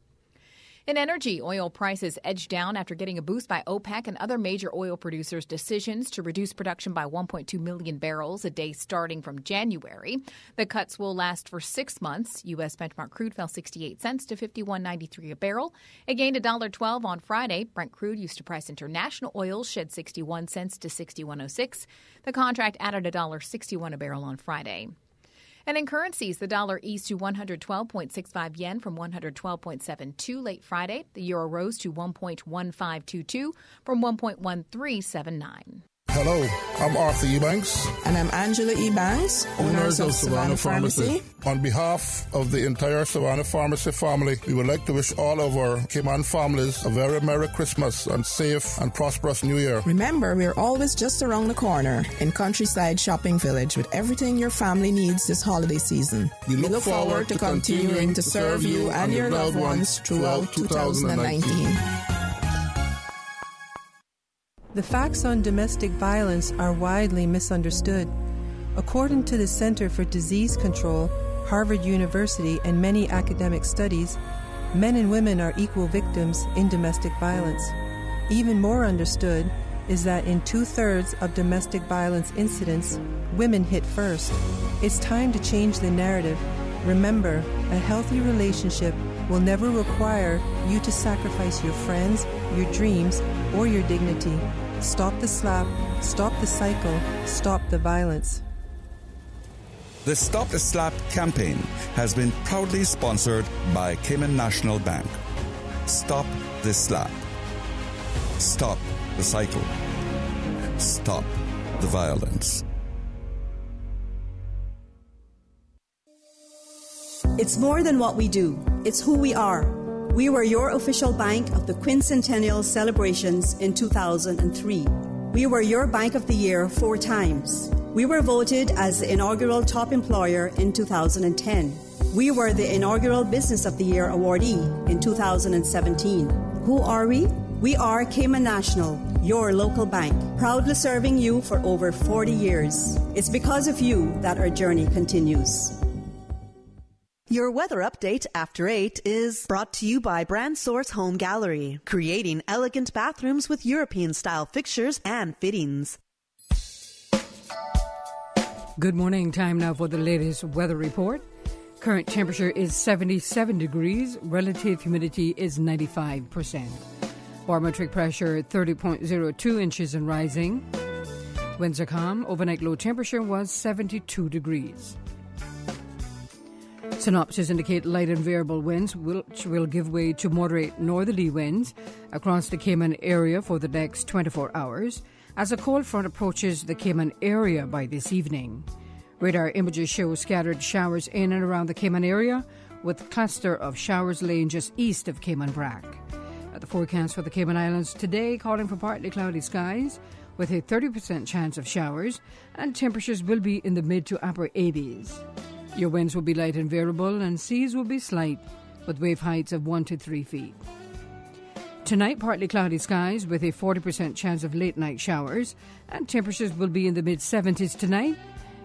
In energy, oil prices edged down after getting a boost by OPEC and other major oil producers' decisions to reduce production by 1.2 million barrels a day starting from January. The cuts will last for 6 months. U.S. benchmark crude fell 68 cents to $51.93 a barrel. It gained $1.12 on Friday. Brent crude used to price international oil shed 61 cents to $61.06. The contract added $1.61 a barrel on Friday. And in currencies, the dollar eased to 112.65 yen from 112.72 late Friday. The euro rose to 1.1522 from 1.1379. Hello, I'm Arthur Ebanks. And I'm Angela Ebanks, owners of Savannah Pharmacy. On behalf of the entire Savannah Pharmacy family, we would like to wish all of our Cayman families a very Merry Christmas and safe and prosperous New Year. Remember, we're always just around the corner in Countryside Shopping Village with everything your family needs this holiday season. We look forward to continuing to serve you and your loved ones throughout 2019. The facts on domestic violence are widely misunderstood. According to the Center for Disease Control, Harvard University, and many academic studies, men and women are equal victims in domestic violence. Even more understood is that in 2/3 of domestic violence incidents, women hit first. It's time to change the narrative. Remember, a healthy relationship will never require you to sacrifice your friends, your dreams, or your dignity. Stop the slap, stop the cycle, stop the violence. The Stop the Slap campaign has been proudly sponsored by Cayman National Bank. Stop the slap. Stop the cycle. Stop the violence. It's more than what we do. It's who we are. We were your official bank of the quincentennial celebrations in 2003. We were your Bank of the Year 4 times. We were voted as the inaugural top employer in 2010. We were the inaugural Business of the Year awardee in 2017. Who are we? We are Cayman National, your local bank, proudly serving you for over 40 years. It's because of you that our journey continues. Your weather update after 8 is brought to you by Brand Source Home Gallery, creating elegant bathrooms with European-style fixtures and fittings. Good morning. Time now for the latest weather report. Current temperature is 77 degrees. Relative humidity is 95%. Barometric pressure 30.02 inches and rising. Winds are calm. Overnight low temperature was 72 degrees. Synopsis indicate light and variable winds, which will give way to moderate northerly winds across the Cayman area for the next 24 hours as a cold front approaches the Cayman area by this evening. Radar images show scattered showers in and around the Cayman area, with a cluster of showers laying just east of Cayman Brac. The forecast for the Cayman Islands today calling for partly cloudy skies with a 30% chance of showers, and temperatures will be in the mid to upper 80s. Your winds will be light and variable, and seas will be slight, with wave heights of 1 to 3 feet. Tonight, partly cloudy skies with a 40% chance of late-night showers, and temperatures will be in the mid-70s tonight.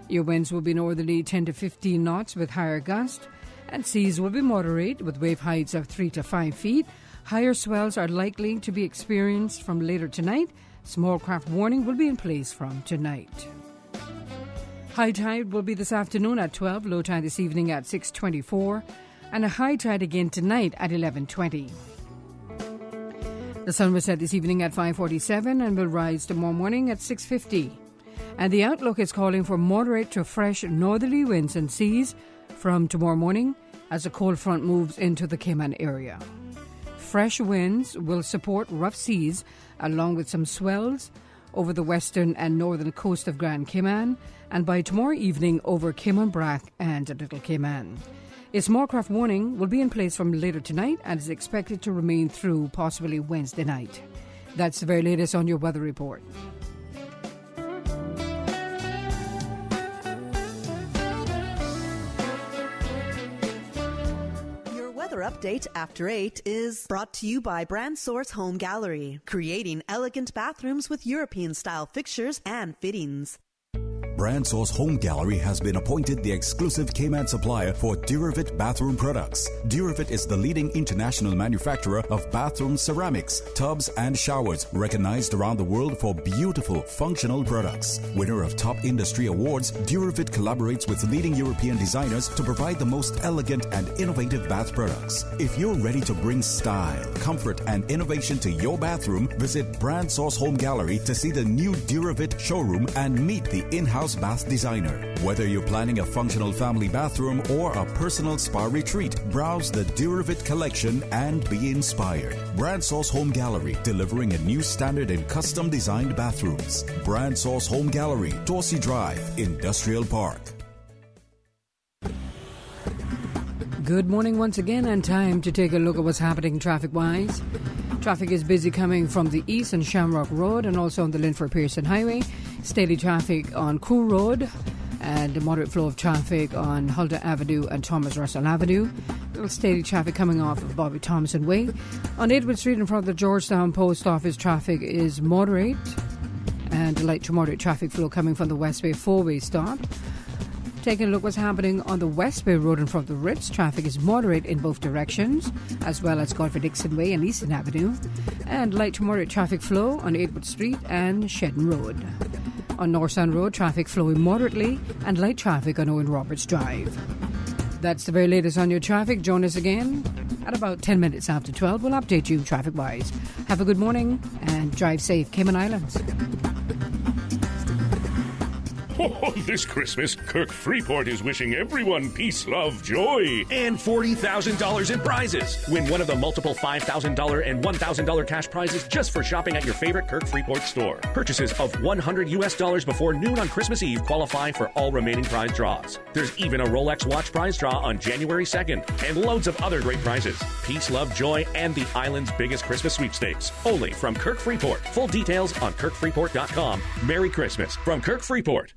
Your winds will be northerly 10 to 15 knots with higher gusts, and seas will be moderate with wave heights of 3 to 5 feet. Higher swells are likely to be experienced from later tonight. Small craft warning will be in place from tonight. High tide will be this afternoon at 12, low tide this evening at 6:24, and a high tide again tonight at 11:20. The sun will set this evening at 5:47 and will rise tomorrow morning at 6:50. And the outlook is calling for moderate to fresh northerly winds and seas from tomorrow morning as a cold front moves into the Cayman area. Fresh winds will support rough seas along with some swells over the western and northern coast of Grand Cayman, and by tomorrow evening over Cayman Brac and Little Cayman. A small craft warning will be in place from later tonight and is expected to remain through possibly Wednesday night. That's the very latest on your weather report. Weather update after 8 is brought to you by Brand Source Home Gallery, creating elegant bathrooms with European-style fixtures and fittings. Brand Source Home Gallery has been appointed the exclusive Cayman supplier for Duravit bathroom products. Duravit is the leading international manufacturer of bathroom ceramics, tubs, and showers, recognized around the world for beautiful, functional products. Winner of top industry awards, Duravit collaborates with leading European designers to provide the most elegant and innovative bath products. If you're ready to bring style, comfort, and innovation to your bathroom, visit Brand Source Home Gallery to see the new Duravit showroom and meet the in-house house bath designer. Whether you're planning a functional family bathroom or a personal spa retreat, browse the Duravit collection and be inspired. Bradsauce Home Gallery, delivering a new standard in custom designed bathrooms. Bradsauce Home Gallery, Dorsey Drive, Industrial Park. Good morning once again, and time to take a look at what's happening traffic-wise. Traffic is busy coming from the east on Shamrock Road and also on the Linford-Pearson Highway. Steady traffic on Cool Road and a moderate flow of traffic on Huldah Avenue and Thomas Russell Avenue. Little steady traffic coming off of Bobby Thompson Way. On Edward Street in front of the Georgetown Post Office, traffic is moderate and light to moderate traffic flow coming from the Westway four-way stop. Taking a look what's happening on the Westway Road in front of the Ritz. Traffic is moderate in both directions, as well as Godfrey Dixon Way and Eastern Avenue. And light to moderate traffic flow on Edward Street and Shedden Road. On Northsound Road, traffic flowing moderately and light traffic on Owen Roberts Drive. That's the very latest on your traffic. Join us again at about 10 minutes after 12. We'll update you traffic-wise. Have a good morning and drive safe, Cayman Islands. Oh, this Christmas, Kirk Freeport is wishing everyone peace, love, joy, and $40,000 in prizes. Win one of the multiple $5,000 and $1,000 cash prizes just for shopping at your favorite Kirk Freeport store. Purchases of $100 before noon on Christmas Eve qualify for all remaining prize draws. There's even a Rolex watch prize draw on January 2nd, and loads of other great prizes. Peace, love, joy, and the island's biggest Christmas sweepstakes. Only from Kirk Freeport. Full details on kirkfreeport.com. Merry Christmas from Kirk Freeport.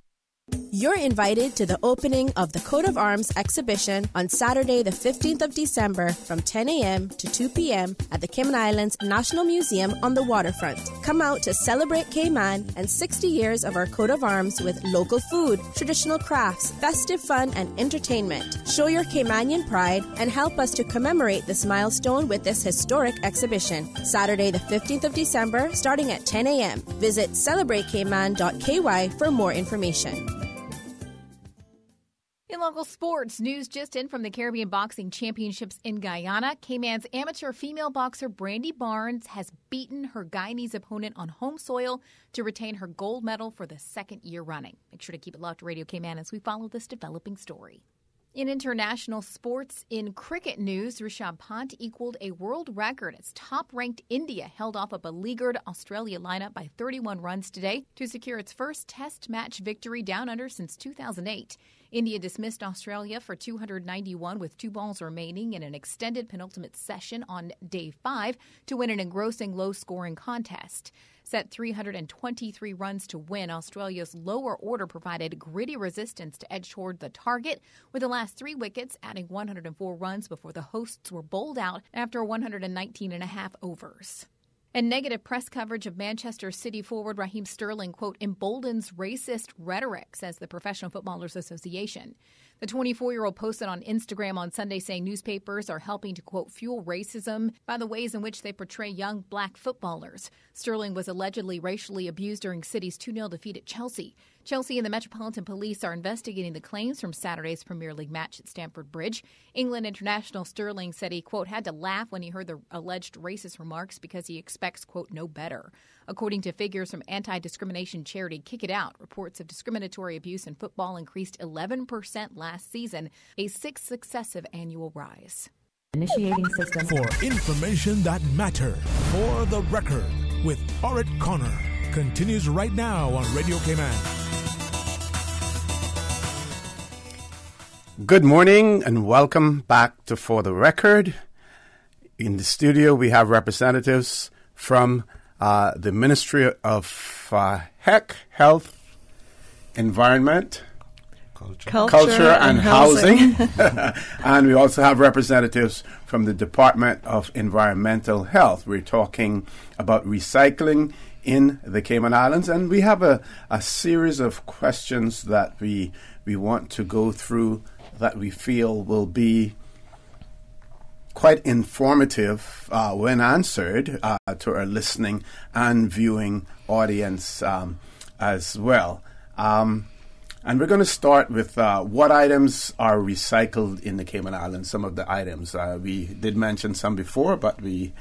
You're invited to the opening of the Coat of Arms exhibition on Saturday, the 15th of December from 10 a.m. to 2 p.m. at the Cayman Islands National Museum on the waterfront. Come out to celebrate Cayman and 60 years of our coat of arms with local food, traditional crafts, festive fun, and entertainment. Show your Caymanian pride and help us to commemorate this milestone with this historic exhibition. Saturday, the 15th of December, starting at 10 a.m. Visit celebratecayman.ky for more information. In local sports, news just in from the Caribbean Boxing Championships in Guyana. Cayman's amateur female boxer Brandy Barnes has beaten her Guyanese opponent on home soil to retain her gold medal for the second year running. Make sure to keep it locked to Radio Cayman as we follow this developing story. In international sports, in cricket news, Rishabh Pant equaled a world record as top-ranked India held off a beleaguered Australia lineup by 31 runs today to secure its first test match victory down under since 2008. India dismissed Australia for 291 with 2 balls remaining in an extended penultimate session on day 5 to win an engrossing low-scoring contest. Set 323 runs to win, Australia's lower order provided gritty resistance to edge toward the target, with the last 3 wickets adding 104 runs before the hosts were bowled out after 119.5 overs. And negative press coverage of Manchester City forward Raheem Sterling, quote, emboldens racist rhetoric, says the Professional Footballers Association. The 24-year-old posted on Instagram on Sunday saying newspapers are helping to, quote, fuel racism by the ways in which they portray young black footballers. Sterling was allegedly racially abused during City's 2-0 defeat at Chelsea. Chelsea and the Metropolitan Police are investigating the claims from Saturday's Premier League match at Stamford Bridge. England international Sterling said he, quote, had to laugh when he heard the alleged racist remarks because he expects, quote, no better. According to figures from anti-discrimination charity Kick It Out, reports of discriminatory abuse in football increased 11% last season, a 6th successive annual rise. Initiating system. For information that matters, for the record, with Orrett Connor, continues right now on Radio Cayman. Good morning and welcome back to For the Record. In the studio, we have representatives from the Ministry of Health, Environment, Culture and Housing. And we also have representatives from the Department of Environmental Health. We're talking about recycling in the Cayman Islands, and we have a series of questions that we want to go through that we feel will be quite informative when answered to our listening and viewing audience as well. And we're going to start with what items are recycled in the Cayman Islands. Some of the items. We did mention some before, but we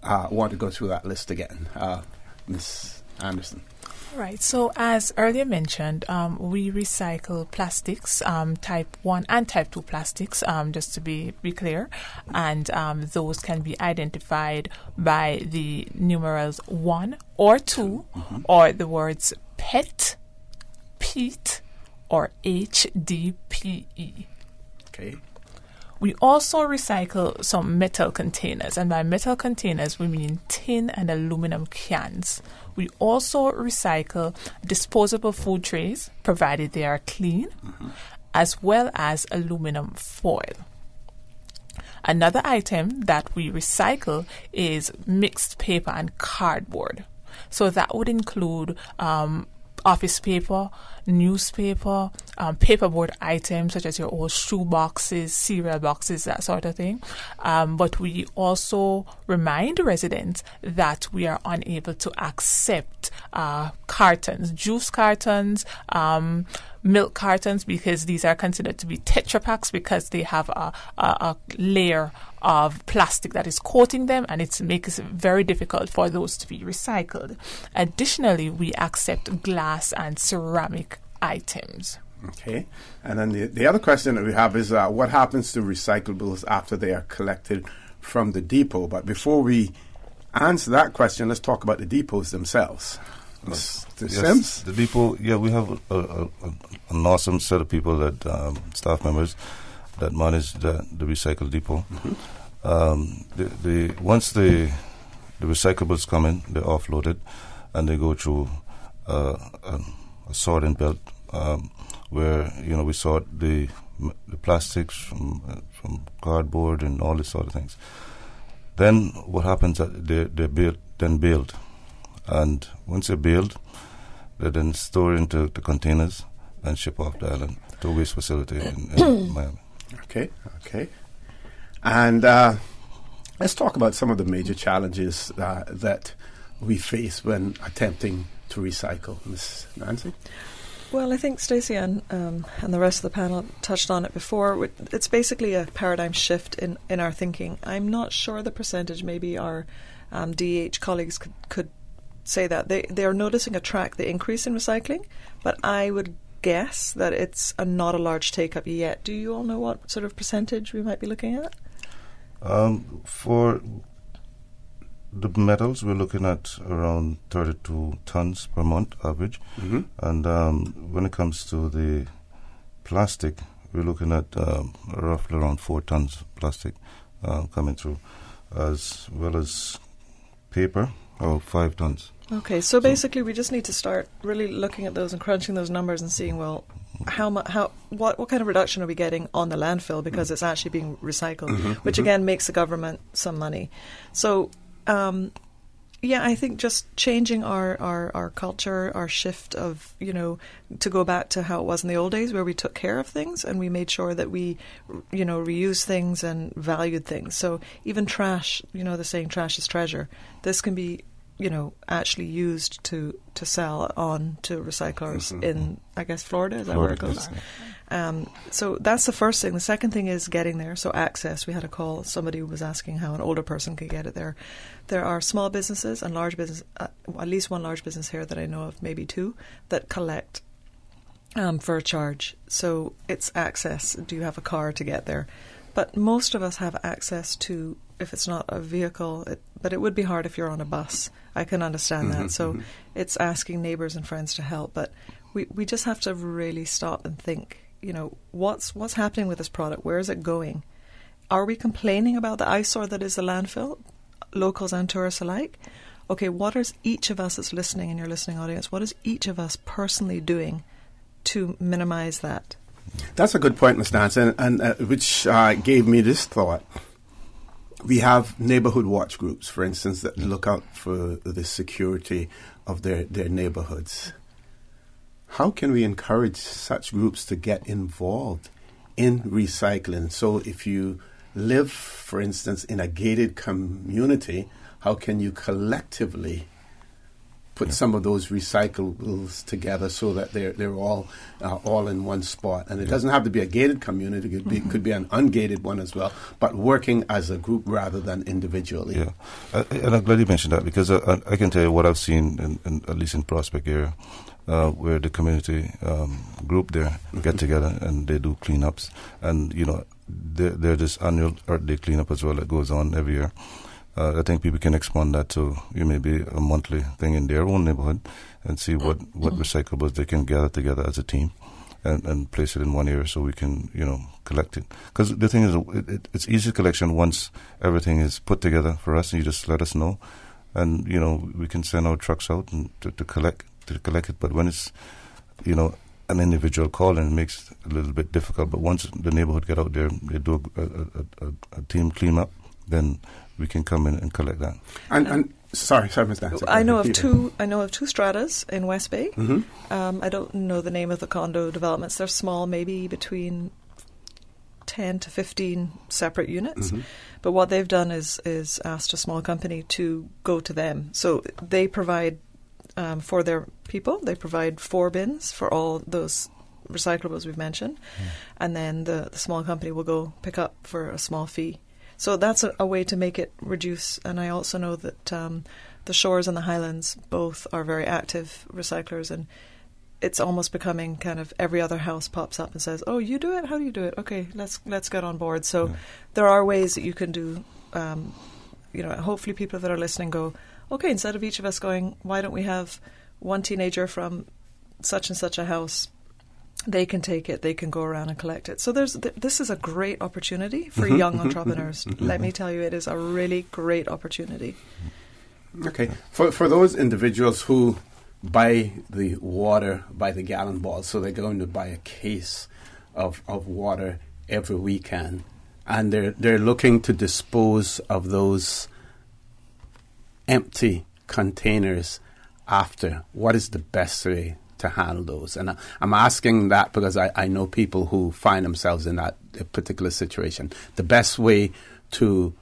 want to go through that list again. Ms. Anderson. Right. So as earlier mentioned, we recycle plastics, type 1 and type 2 plastics, just to be clear. And those can be identified by the numerals 1 or 2 or the words PET, PET, or HDPE. Okay. We also recycle some metal containers, and by metal containers we mean tin and aluminum cans. We also recycle disposable food trays, provided they are clean, as well as aluminum foil. Another item that we recycle is mixed paper and cardboard. So that would include office paper, newspaper, paperboard items such as your old shoe boxes, cereal boxes, that sort of thing. But we also remind residents that we are unable to accept cartons, juice cartons, milk cartons, because these are considered to be Tetra Paks because they have a layer of plastic that is coating them, and it makes it very difficult for those to be recycled. Additionally, we accept glass and ceramic items. Okay. And then the other question that we have is what happens to recyclables after they are collected from the depot? But before we answer that question, let's talk about the depots themselves. Sims? The depot, we have an awesome set of people, that staff members that manage the recycle depot. Once the recyclables come in, they're offloaded, and they go through a sorting belt where we sort the plastics from cardboard and all these sort of things. Then what happens? They're baled, and once they're baled, they're then stored into the containers and shipped off the island to a waste facility in Miami. Okay. And let's talk about some of the major challenges that we face when attempting to recycle. Ms. Nancy? Well, I think Stacey and the rest of the panel touched on it before. It's basically a paradigm shift in our thinking. I'm not sure the percentage, maybe our DH colleagues could say that. They are noticing the increase in recycling, but I would guess that it's not a large take-up yet. Do you all know what sort of percentage we might be looking at? For the metals, we're looking at around 32 tons per month average. And when it comes to the plastic, we're looking at roughly around 4 tons plastic coming through, as well as paper, 5 tons. Okay, so basically we just need to start really looking at those and crunching those numbers and seeing, well, what kind of reduction are we getting on the landfill because it's actually being recycled, which again makes the government some money. So I think just changing our culture, our shift of, to go back to how it was in the old days where we took care of things and we made sure that we, reuse things and valued things. So even trash, the saying trash is treasure, this can be, actually used to sell on to recyclers in, I guess, Florida, is that where it goes? So that's the first thing. The second thing is getting there. So access. We had a call. Somebody was asking how an older person could get it there. There are small businesses and large business, at least one large business here that I know of, maybe 2, that collect for a charge. So it's access. Do you have a car to get there? But most of us have access to, if it's not a vehicle, but it would be hard if you're on a bus. I can understand that. So it's asking neighbours and friends to help. But we just have to really stop and think, what's happening with this product? Where is it going? Are we complaining about the eyesore that is the landfill, locals and tourists alike? Okay, what is each of us that's listening in your listening audience, what is each of us personally doing to minimise that? That's a good point, Ms. Nancy, and which gave me this thought. We have neighborhood watch groups, for instance, that look out for the security of their neighborhoods. How can we encourage such groups to get involved in recycling? So if you live, for instance, in a gated community, how can you collectively put some of those recyclables together so that they're all in one spot. And it doesn't have to be a gated community. It could be an ungated one as well, but working as a group rather than individually. Yeah, and I'm glad you mentioned that, because I can tell you what I've seen, at least in Prospect area, where the community group there get together and they do cleanups. And, there's this annual Earth Day cleanup as well that goes on every year. I think people can expand that to maybe a monthly thing in their own neighborhood and see what recyclables they can gather together as a team and place it in one area so we can, collect it. Because the thing is, it's easy collection once everything is put together for us, and you just let us know. And, we can send our trucks out and to collect it. But when it's, an individual call, and it makes it a little bit difficult. But once the neighborhood get out there, they do a team cleanup, then we can come in and collect that. And sorry, Ms. Nancy. I know of two stratas in West Bay. Mm-hmm. I don't know the name of the condo developments. They're small, maybe between 10 to 15 separate units. Mm-hmm. But what they've done is asked a small company to go to them. So they provide for their people. They provide 4 bins for all those recyclables we've mentioned, and then the small company will go pick up for a small fee. So that's a way to make it reduce. And I also know that the Shores and the Highlands both are very active recyclers, and it's almost becoming kind of every other house pops up and says, "Oh, you do it? How do you do it? Okay, let's get on board." So there are ways that you can do. Hopefully, people that are listening go, "Okay, instead of each of us going, why don't we have one teenager from such and such a house?" They can take it. They can go around and collect it. So this is a great opportunity for young entrepreneurs. Let me tell you, it is a really great opportunity. Okay. For those individuals who buy the water by the gallon ball, so they're going to buy a case of water every weekend, and they're looking to dispose of those empty containers after, what is the best way to handle those? And I'm asking that because I know people who find themselves in that particular situation. The best way to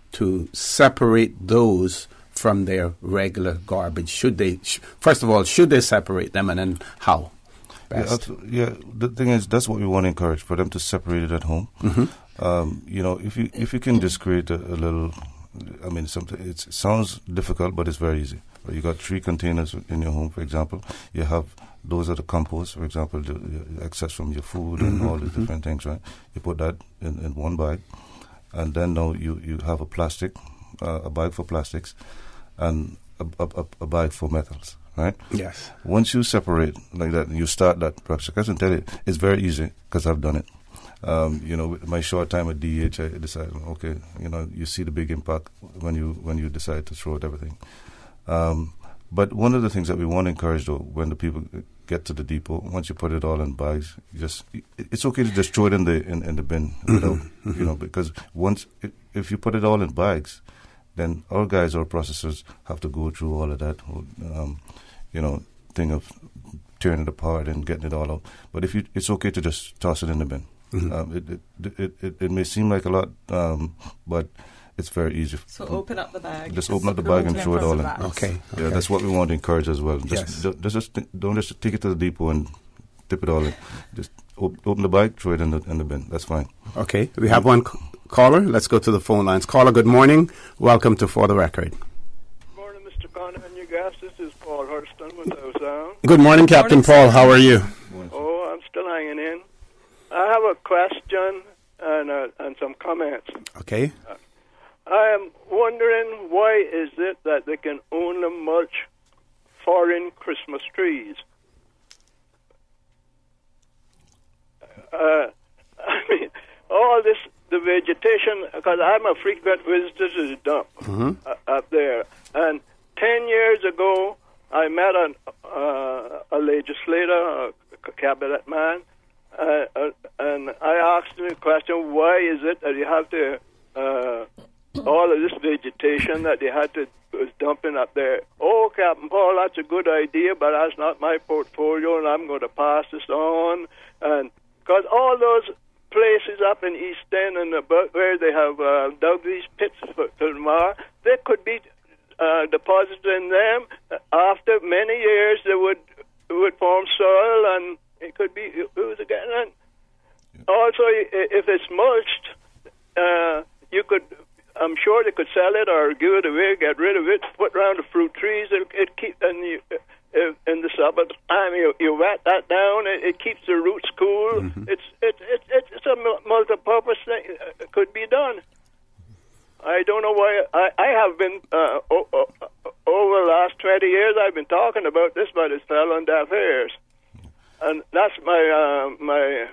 separate those from their regular garbage, should they separate them, and then how? Best? Yeah, the thing is, that's what we want to encourage, for them to separate it at home. Mm-hmm. If you can just create a little, it sounds difficult, but it's very easy. You got 3 containers in your home, for example. You have those are the compost, for example, the excess from your food and all the different things, right? You put that in one bag, and then now you have a bag for plastics, and a bag for metals, right? Yes. Once you separate like that, you start that practice. I can tell you, it's very easy because I've done it. With my short time at DH, I decided, okay, you see the big impact when you decide to throw out everything. But one of the things that we want to encourage, though, when the people get to the depot, once you put it all in bags, it's okay to just throw it in the bin without, because if you put it all in bags, then our processors have to go through all of that, thing of tearing it apart and getting it all out. But it's okay to just toss it in the bin. It may seem like a lot, but it's very easy. So open up the bag. Just open up the bag and throw it all in. Okay. Yeah, that's what we want to encourage as well. Don't just take it to the depot and dip it all in. Just open the bag, throw it in the bin. That's fine. Okay. We have one caller. Let's go to the phone lines. Caller, good morning. Welcome to For the Record. Good morning, Mr. Connor and your guest. This is Paul Hurston with Ozone. Good morning, Captain Paul. How are you? Oh, I'm still hanging in. I have a question and some comments. Okay. I am wondering, why is it that they can only mulch foreign Christmas trees? All this, the vegetation, because I'm a frequent visitor to the dump up there. And 10 years ago, I met a legislator, a cabinet man, and I asked him the question, why is it that you have to... all of this vegetation that they had to was dumping up there. Oh, Captain Paul, that's a good idea, but that's not my portfolio, and I'm going to pass this on. And because all those places up in East End and where they have dug these pits for tomorrow, they could be deposited in them after many years, they would form soil, and it could be ooze again. And also, if it's mulched, you could. I'm sure they could sell it or give it away, get rid of it, put around the fruit trees. It keep in the summer time you wet that down. It keeps the roots cool. Mm-hmm. It's a multi-purpose thing. It could be done. I don't know why. I have been over the last 20 years. I've been talking about this, but it's fell on deaf ears, and that's my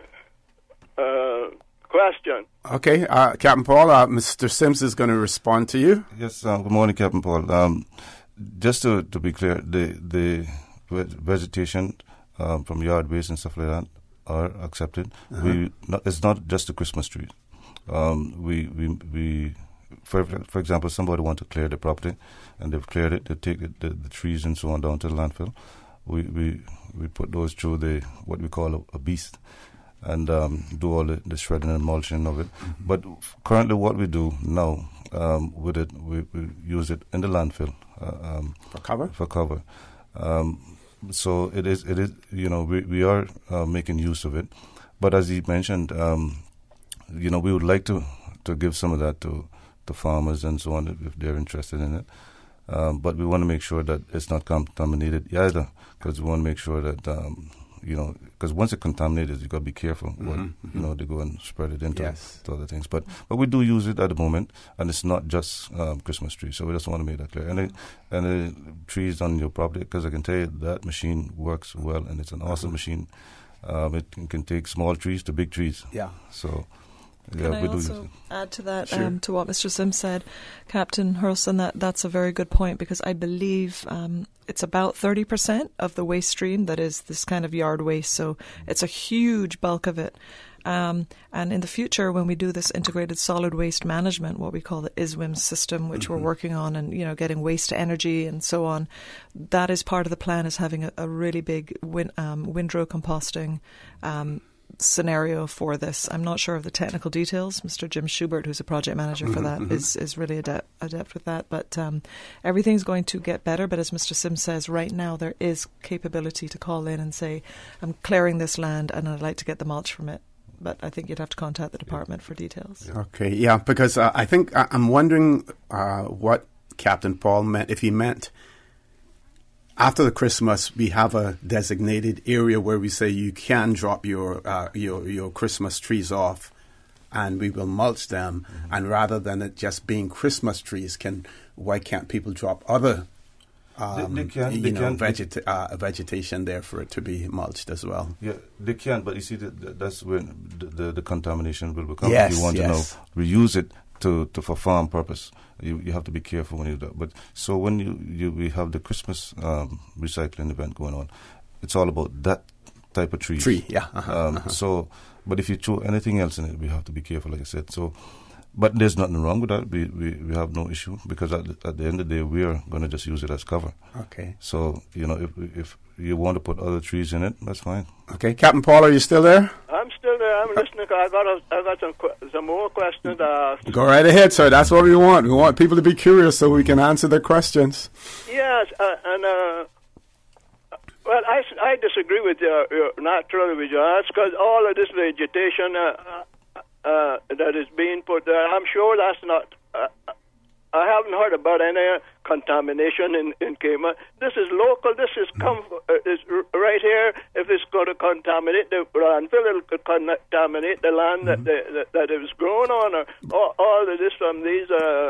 question. Okay, Captain Paul, Mr. Sims is going to respond to you. Yes, good morning, Captain Paul. Just to be clear, the vegetation from yard waste and stuff like that are accepted. Uh-huh. It's not just the Christmas trees. We for example, somebody want to clear the property, and they've cleared it. They take the trees and so on down to the landfill. We put those through what we call a beast, and do all the shredding and mulching of it. Mm-hmm. But currently what we do now with it, we use it in the landfill. For cover. So it is, we are making use of it. But as he mentioned, we would like to give some of that to farmers and so on if they're interested in it. But we want to make sure that it's not contaminated either, because we want to make sure that because once it's contaminated, you got to be careful what they go and spread it into to other things. But we do use it at the moment, and it's not just Christmas trees. So we just want to make that clear. And the trees on your property, because I can tell you that machine works well, and it's an awesome machine. It can take small trees to big trees. Yeah. So. Can I also add to that, to what Mr. Sims said, Captain Hurlson, that's a very good point, because I believe it's about 30% of the waste stream that is this kind of yard waste, so it's a huge bulk of it. And in the future, when we do this integrated solid waste management, what we call the ISWIM system, which we're working on, and getting waste to energy and so on, that is part of the plan, is having a really big windrow composting scenario for this. I'm not sure of the technical details. Mr. Jim Schubert, who's a project manager for that, is really adept with that. But everything's going to get better. But as Mr. Sims says, right now there is capability to call in and say, I'm clearing this land and I'd like to get the mulch from it. But I think you'd have to contact the department for details. Okay, yeah, because I think I'm wondering what Captain Paul meant, if he meant after the Christmas, we have a designated area where we say you can drop your Christmas trees off, and we will mulch them. Mm-hmm. And rather than it just being Christmas trees, why can't people drop other vegetation there for it to be mulched as well? Yeah, they can, but you see that's when the contamination will become. Yes, if you want to reuse it for farm purpose. You have to be careful when you do that. But so when we have the Christmas recycling event going on, it's all about that type of tree. Yeah. So, but if you throw anything else in it, we have to be careful, like I said. So, but there's nothing wrong with that. We have no issue, because at the end of the day, we are going to just use it as cover. Okay. So if you want to put other trees in it, that's fine. Okay, Captain Paul, are you still there? I'm still there. I'm listening. I got some more questions to ask. Go right ahead, sir. That's what we want. We want people to be curious so we can answer their questions. Yes, well, I disagree with your naturally with your answer, because all of this vegetation that is being put there, I'm sure that's not. I haven't heard about any contamination in Cayman. This is local. This is is right here. If it's going to contaminate the landfill, it'll contaminate the land that it was grown on, or all of this from these.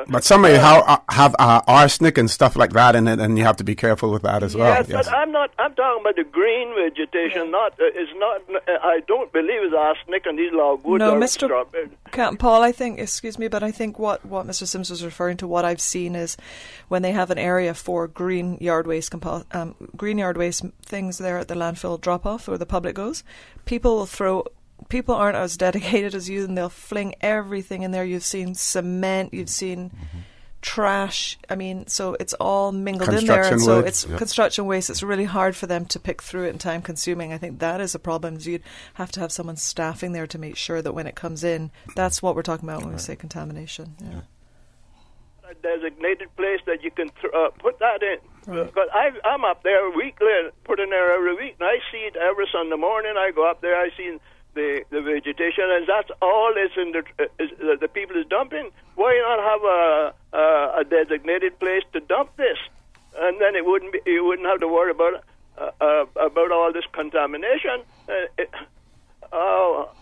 But some may have arsenic and stuff like that in it, and you have to be careful with that as well. Yes, but I'm talking about the green vegetation. I don't believe it's arsenic and these logwoods. No, Mr. Captain Paul, I think what Mr. Sims was referring to, what I've seen is when they have an area for green yard waste things there at the landfill drop off where the public goes, people aren't as dedicated as you, and they'll fling everything in there. You've seen cement, you've seen trash. I mean, so it's all mingled in there, and so it's construction waste. It's really hard for them to pick through it and time consuming. I think that is a problem. You'd have to have someone staffing there to make sure that when it comes in, that's what we're talking about when we say contamination. Yeah. A designated place that you can put that in, Because I'm up there weekly, put in there every week, and I see it every Sunday morning. I go up there, I see the vegetation, and that's all it's in the people is dumping. Why not have a designated place to dump this, and then you wouldn't have to worry about all this contamination.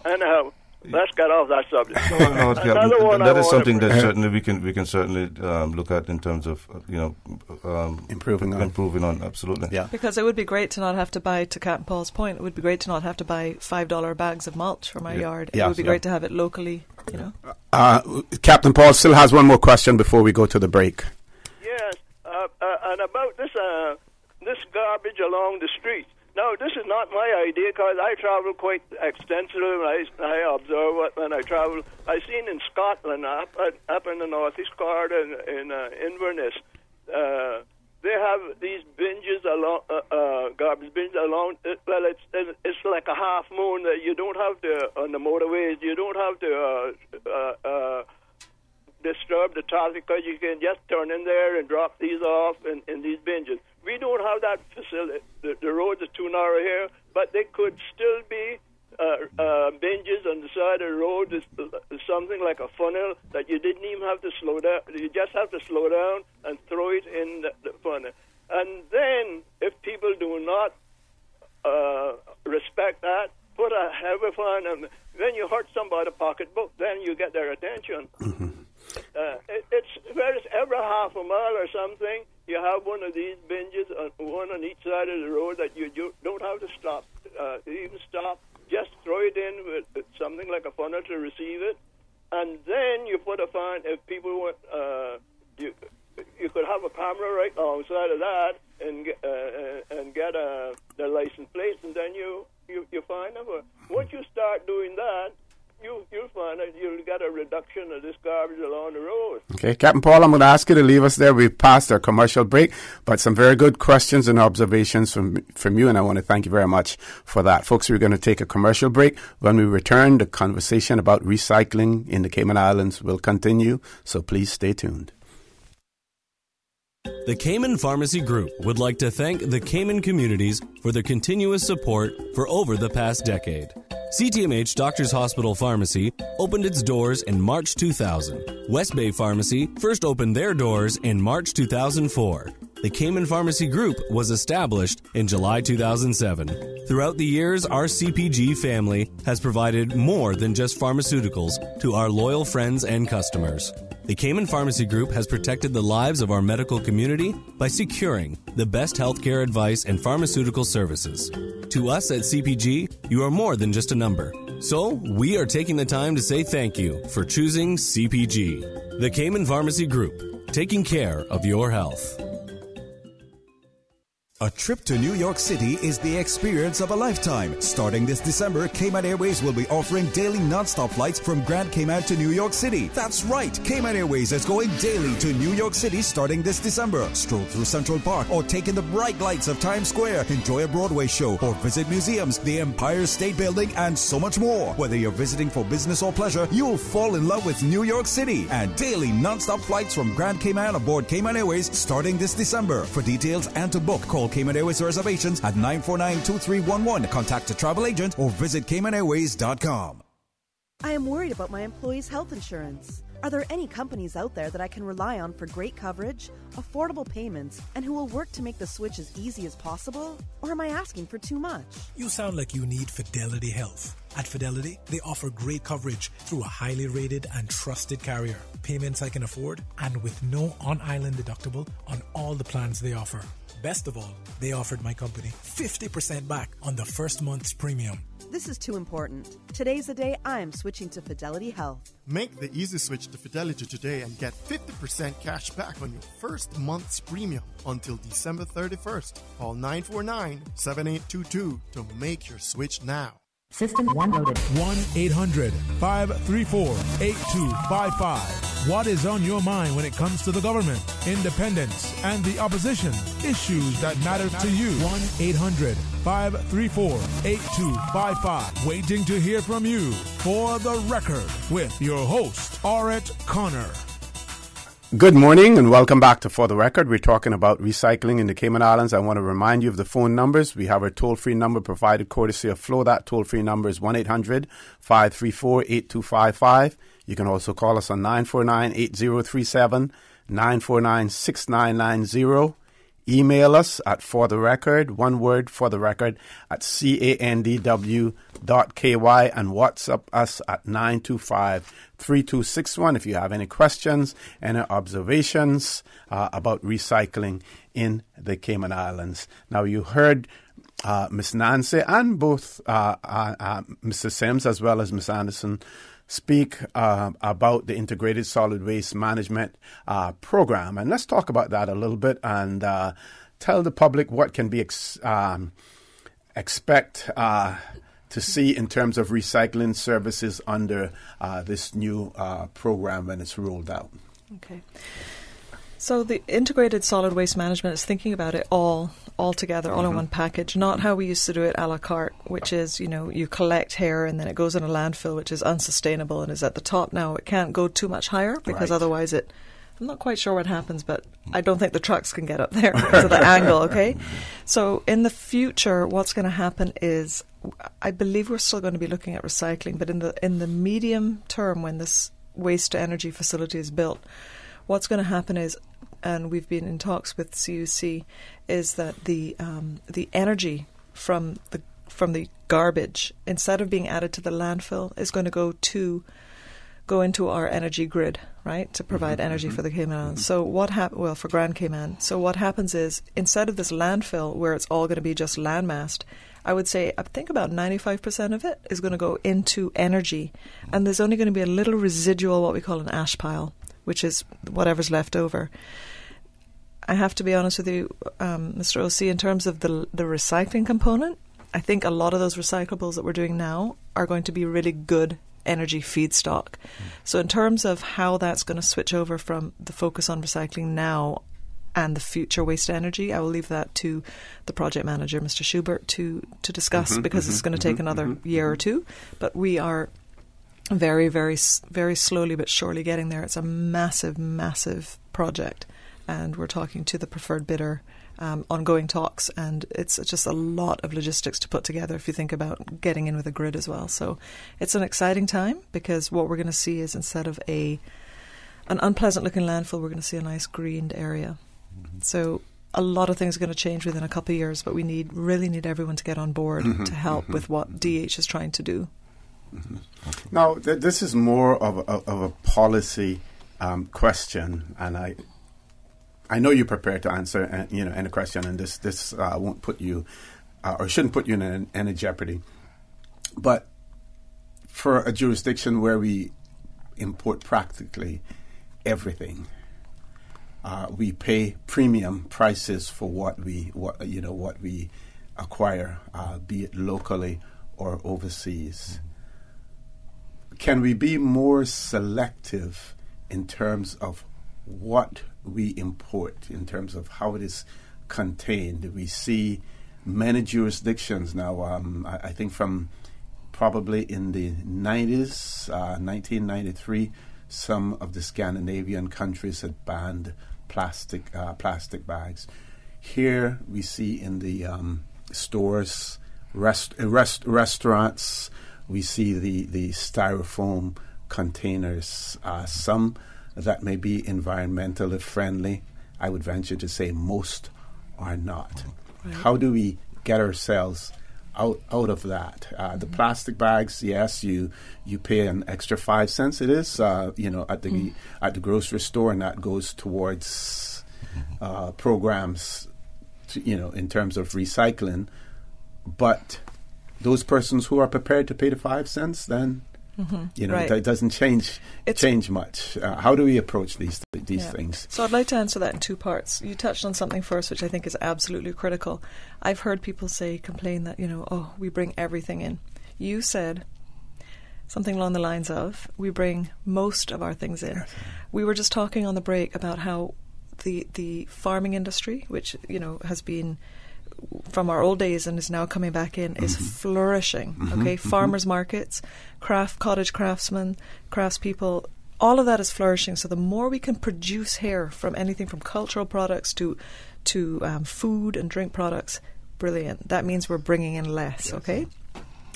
Anyhow. Let's get off that subject. That is something that certainly we can certainly look at in terms of improving on. Absolutely, yeah. Because it would be great to not have to buy. To Captain Paul's point, it would be great to not have to buy $5 bags of mulch for my yard. It would be great to have it locally. Captain Paul still has one more question before we go to the break. Yes, and about this garbage along the street. No, this is not my idea because I travel quite extensively. I observe it when I travel. I've seen in Scotland, up in the northeast corner in Inverness, they have these binges along, garbage bins along. Well, it's like a half moon that you don't have to on the motorways. You don't have to disturb the traffic because you can just turn in there and drop these off in these binges. We don't have that facility. The roads are too narrow here, but they could still be binges on the side of the road. It's something like a funnel that you didn't even have to slow down. You just have to slow down and throw it in the funnel. And then, if people do not respect that, put a heavy fine on them. When you hurt somebody's pocketbook, then you get their attention. Mm-hmm. It's every half a mile or something, you have one of these binges, one on each side of the road that you don't have to stop, even stop. Just throw it in with something like a funnel to receive it, and then you put a fine. If people want, you could have a camera right alongside of that and get their license plates, and then you fine them. Once you start doing that, you'll find that you'll get a reduction of this garbage along the road. Okay, Captain Paul, I'm going to ask you to leave us there. We've passed our commercial break, but some very good questions and observations from you, and I want to thank you very much for that. Folks, we're going to take a commercial break. When we return, the conversation about recycling in the Cayman Islands will continue, so please stay tuned. The Cayman Pharmacy Group would like to thank the Cayman communities for their continuous support for over the past decade. CTMH Doctors Hospital Pharmacy opened its doors in March 2000. West Bay Pharmacy first opened their doors in March 2004. The Cayman Pharmacy Group was established in July 2007. Throughout the years, our CPG family has provided more than just pharmaceuticals to our loyal friends and customers. The Cayman Pharmacy Group has protected the lives of our medical community by securing the best healthcare advice and pharmaceutical services. To us at CPG, you are more than just a number. So, we are taking the time to say thank you for choosing CPG. The Cayman Pharmacy Group, taking care of your health. A trip to New York City is the experience of a lifetime. Starting this December, Cayman Airways will be offering daily non-stop flights from Grand Cayman to New York City. That's right, Cayman Airways is going daily to New York City starting this December. Stroll through Central Park or take in the bright lights of Times Square, enjoy a Broadway show or visit museums, the Empire State Building, and so much more. Whether you're visiting for business or pleasure, you'll fall in love with New York City. And daily non-stop flights from Grand Cayman aboard Cayman Airways starting this December. For details and to book, call Cayman Airways reservations at 949-2311. Contact a travel agent or visit CaymanAirways.com. I am worried about my employees' health insurance. Are there any companies out there that I can rely on for great coverage, affordable payments, and who will work to make the switch as easy as possible? Or am I asking for too much? You sound like you need Fidelity Health. At Fidelity, they offer great coverage through a highly rated and trusted carrier, payments I can afford, and with no on-island deductible on all the plans they offer. Best of all, they offered my company 50% back on the first month's premium. This is too important. Today's the day I am switching to Fidelity Health. Make the easy switch to Fidelity today and get 50% cash back on your first month's premium until December 31st. Call 949-7822 to make your switch now. System 1 loaded. 1-800-534-8255. What is on your mind when it comes to the government, independence, and the opposition? Issues that matter to you. 1-800-534-8255. Waiting to hear from you. For the Record with your host, Orrett Connor. Good morning and welcome back to For the Record. We're talking about recycling in the Cayman Islands. I want to remind you of the phone numbers. We have our toll-free number provided courtesy of Flo. That toll-free number is 1-800-534-8255. You can also call us on 949-8037, 949-6990. Email us at fortherecord, one word, for the record, at candw.ky, and WhatsApp us at 925-3261 if you have any questions, any observations about recycling in the Cayman Islands. Now, you heard Miss Nancy and both Mr. Sims as well as Miss Anderson speak about the Integrated Solid Waste Management Program. And let's talk about that a little bit and tell the public what can be expect to see in terms of recycling services under this new program when it's rolled out. Okay. So the Integrated Solid Waste Management is thinking about it all together, all in one package, not how we used to do it a la carte, which is, you collect hair and then it goes in a landfill, which is unsustainable and is at the top now. It can't go too much higher because otherwise I'm not quite sure what happens, but I don't think the trucks can get up there because of the angle, okay? So in the future, what's going to happen is, I believe we're still going to be looking at recycling, but in the medium term, when this waste-to-energy facility is built, what's going to happen is, and we've been in talks with CUC, is that the energy from the garbage, instead of being added to the landfill, is going to go into our energy grid, right, to provide energy for the Cayman Islands. So for Grand Cayman. So what happens is, instead of this landfill where it's all going to be just landmassed, I think about 95% of it is going to go into energy, and there's only going to be a little residual, what we call an ash pile, which is whatever's left over. I have to be honest with you, Mr. O.C., in terms of the recycling component, I think a lot of those recyclables that we're doing now are going to be really good energy feedstock. So in terms of how that's going to switch over from the focus on recycling now and the future waste energy, I will leave that to the project manager, Mr. Schubert, to discuss, because it's going to take another year or two. But we are very, very, very slowly but surely getting there. It's a massive, massive project, and we're talking to the preferred bidder, ongoing talks, and it's just a lot of logistics to put together if you think about getting in with a grid as well. So it's an exciting time, because what we're going to see is, instead of an unpleasant looking landfill, we're going to see a nice greened area. So a lot of things are going to change within a couple of years, but we really need everyone to get on board to help with what DH is trying to do. Now, this is more of a policy question, and I know you're prepared to answer any question, and this won't put you or shouldn't put you in any jeopardy. But for a jurisdiction where we import practically everything, we pay premium prices for what we acquire, be it locally or overseas. Can we be more selective in terms of what we import, in terms of how it is contained? We see many jurisdictions now, I think from probably in the 90s, 1993, some of the Scandinavian countries had banned plastic bags. Here we see in the stores, restaurants, we see the styrofoam containers, some that may be environmentally friendly. I would venture to say most are not. Right. How do we get ourselves out of that? The plastic bags, yes, you pay an extra 5 cents. It is, at the grocery store, and that goes towards programs, in terms of recycling. But those persons who are prepared to pay the 5 cents, then it doesn't change much. How do we approach these things? So I'd like to answer that in two parts. You touched on something first, which I think is absolutely critical. I've heard people complain that, we bring everything in. You said something along the lines of, we bring most of our things in. Yes. We were just talking on the break about how the farming industry, which, has been from our old days and is now coming back in, is flourishing. Okay, farmers markets, cottage craftsmen, craftspeople, all of that is flourishing. So the more we can produce here from anything from cultural products to food and drink products, brilliant. That means we're bringing in less, okay?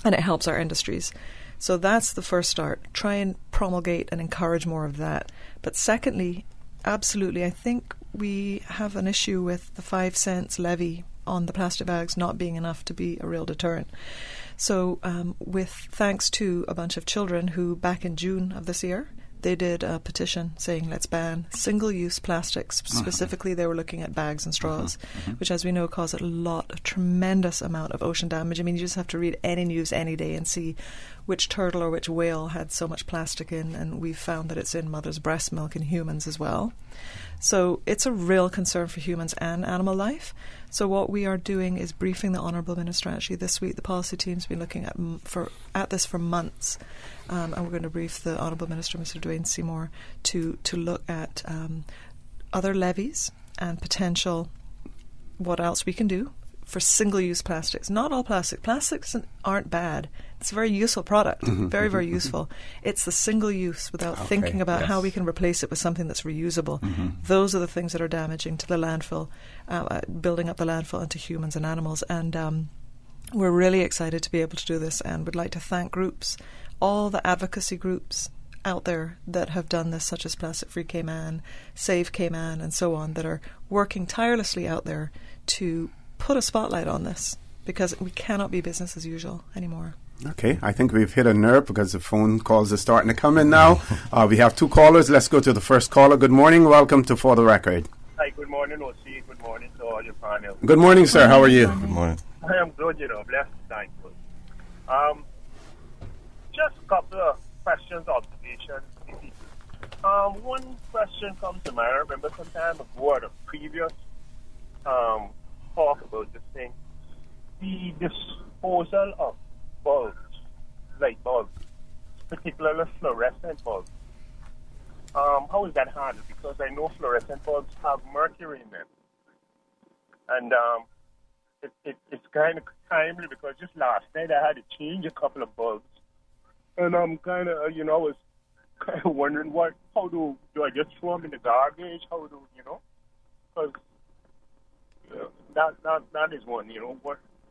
And it helps our industries. So that's the first start. Try and promulgate and encourage more of that. But secondly, absolutely, I think we have an issue with the 5 cents levy on the plastic bags not being enough to be a real deterrent. So with thanks to a bunch of children who back in June of this year, they did a petition saying let's ban single-use plastics. Specifically, they were looking at bags and straws, which, as we know, cause a tremendous amount of ocean damage. I mean, you just have to read any news any day and see which turtle or which whale had so much plastic in, and we've found that it's in mother's breast milk in humans as well. So it's a real concern for humans and animal life. So what we are doing is briefing the Honourable Minister. Actually, this week the policy team's been looking at this for months, and we're going to brief the Honourable Minister, Mr. Dwayne Seymour, to look at other levies and potential what else we can do for single-use plastics. Not all plastic. Plastics aren't bad. It's a very useful product, very, very useful. It's the single-use without thinking about how we can replace it with something that's reusable. Those are the things that are damaging to the landfill, building up the landfill and to humans and animals. And we're really excited to be able to do this, and would like to thank groups, all the advocacy groups out there that have done this, such as Plastic Free Cayman, Save Cayman, and so on, that are working tirelessly out there to put a spotlight on this, because we cannot be business as usual anymore. Okay, I think we've hit a nerve because the phone calls are starting to come in now. We have 2 callers. Let's go to the first caller. Good morning. Welcome to For the Record. Hi, good morning, OC. Good morning to all your panel. Good morning, sir. How are you? Good morning. I am good, blessed, thankful. Just a couple of questions, observations. One question comes to mind. I remember some time ago at a previous talk about this thing, the disposal of bulbs, light bulbs, particularly fluorescent bulbs. How is that handled? Because I know fluorescent bulbs have mercury in them. And it's kind of timely, because just last night I had to change a couple of bulbs. And I'm kind of, I was kind of wondering how do I just throw them in the garbage? How do, because that is one,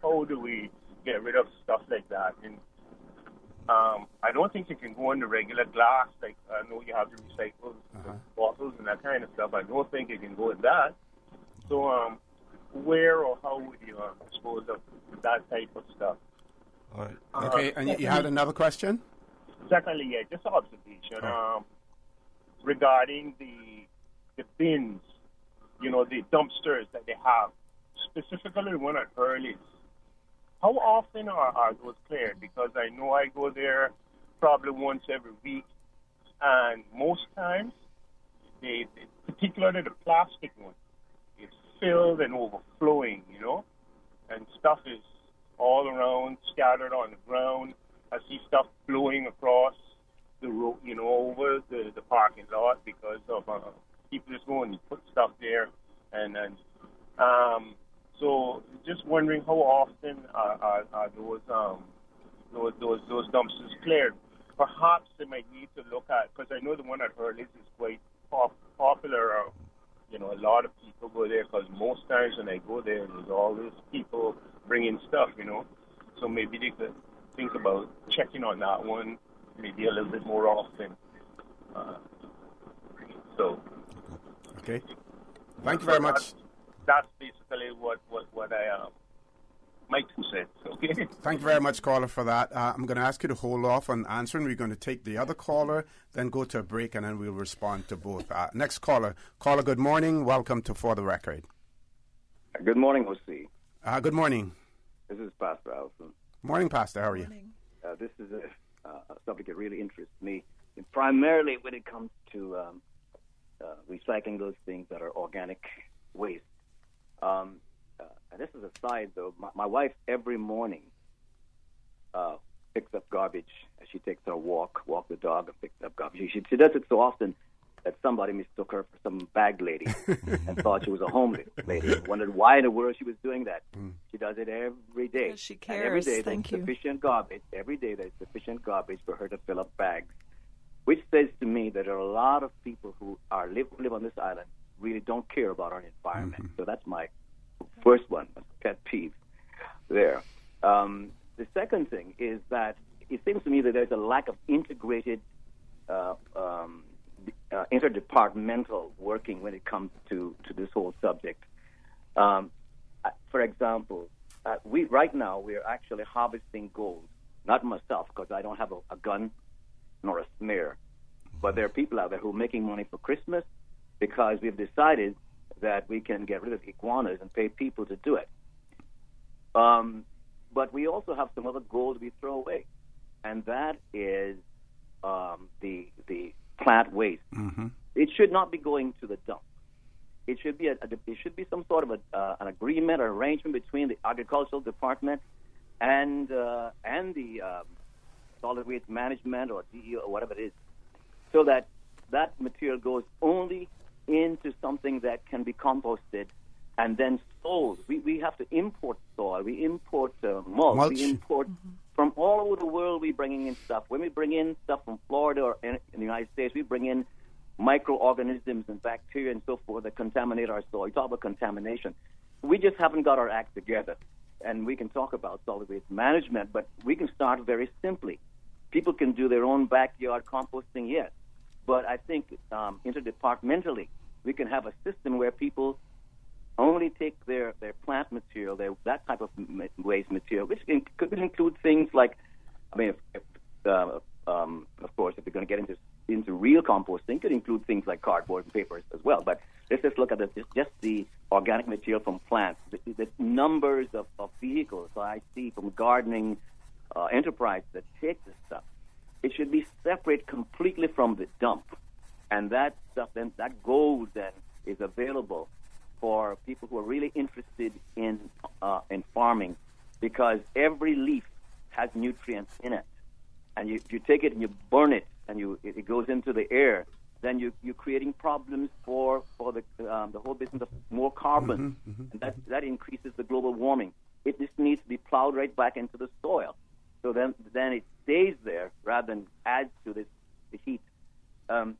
how do we get rid of stuff like that? And I don't think it can go in the regular glass. Like, I know you have to recycle bottles and that kind of stuff. I don't think it can go in that. So, where or how would you dispose of that type of stuff? All right. Okay, and you had another question? Secondly, just observation regarding the bins, the dumpsters that they have, specifically the one at Hurley's. How often are those cleared? Because I know I go there probably once every week, and most times, particularly the plastic one, is filled and overflowing, and stuff is all around, scattered on the ground. I see stuff blowing across the road, over the parking lot because of people just going and put stuff there, and so just wondering how often are those dumpsters cleared. Perhaps they might need to look at, because I know the one at Hurley's is quite popular. A lot of people go there, because most times when I go there, there's always people bringing stuff, So maybe they could think about checking on that one maybe a little bit more often. Okay. Thank you very much. That's basically what I my 2 cents. Okay. Thank you very much, caller, for that. I'm going to ask you to hold off on answering. We're going to take the other caller, then go to a break, and then we'll respond to both. Next caller. Caller, good morning. Welcome to For the Record. Good morning, O.C. Good morning. This is Pastor Allison. Morning, Pastor. How are you? This is a subject that really interests me, and primarily when it comes to recycling those things that are organic waste. And this is a side, though. My wife every morning picks up garbage as she takes her walk the dog, and picks up garbage. She does it so often that somebody mistook her for some bag lady and thought she was a homeless lady. And wondered why in the world she was doing that. She does it every day. Because she cares. And every day Thank you. sufficient garbage. Every day there's sufficient garbage for her to fill up bags. which says to me that there are a lot of people who live on this island really don't care about our environment. So that's my first one, pet peeve there. The second thing is that it seems to me that there's a lack of integrated interdepartmental working when it comes to this whole subject. For example, right now we're actually harvesting gold. Not myself, because I don't have a gun nor a snare. But there are people out there who are making money for Christmas because we've decided that we can get rid of iguanas and pay people to do it. But we also have some other gold we throw away, and that is the plant waste. It should not be going to the dump. It should be some sort of an agreement or arrangement between the agricultural department and the solid waste management or DEO or whatever it is, so that material goes only into something that can be composted and then sold. We have to import soil. We import mulch. We import from all over the world. We're bringing in stuff. When we bring in stuff from Florida or in the United States, we bring in microorganisms and bacteria and so forth that contaminate our soil. You talk about contamination. We just haven't got our act together. And we can talk about solid waste management, but we can start very simply. People can do their own backyard composting, yes. But I think interdepartmentally, we can have a system where people only take their plant material, that type of waste material, which could include things like, of course, if they're going to get into real composting, could include things like cardboard and papers as well. But let's just look at just the organic material from plants. The numbers of vehicles I see from gardening enterprise that take this stuff. It should be separate completely from the dump. And that stuff, then, that gold then is available for people who are really interested in farming, because every leaf has nutrients in it. And if you take it and you burn it and it goes into the air, then you're creating problems for the whole business of more carbon, and that increases the global warming. It just needs to be plowed right back into the soil, so then it stays there rather than adds to the heat. I'm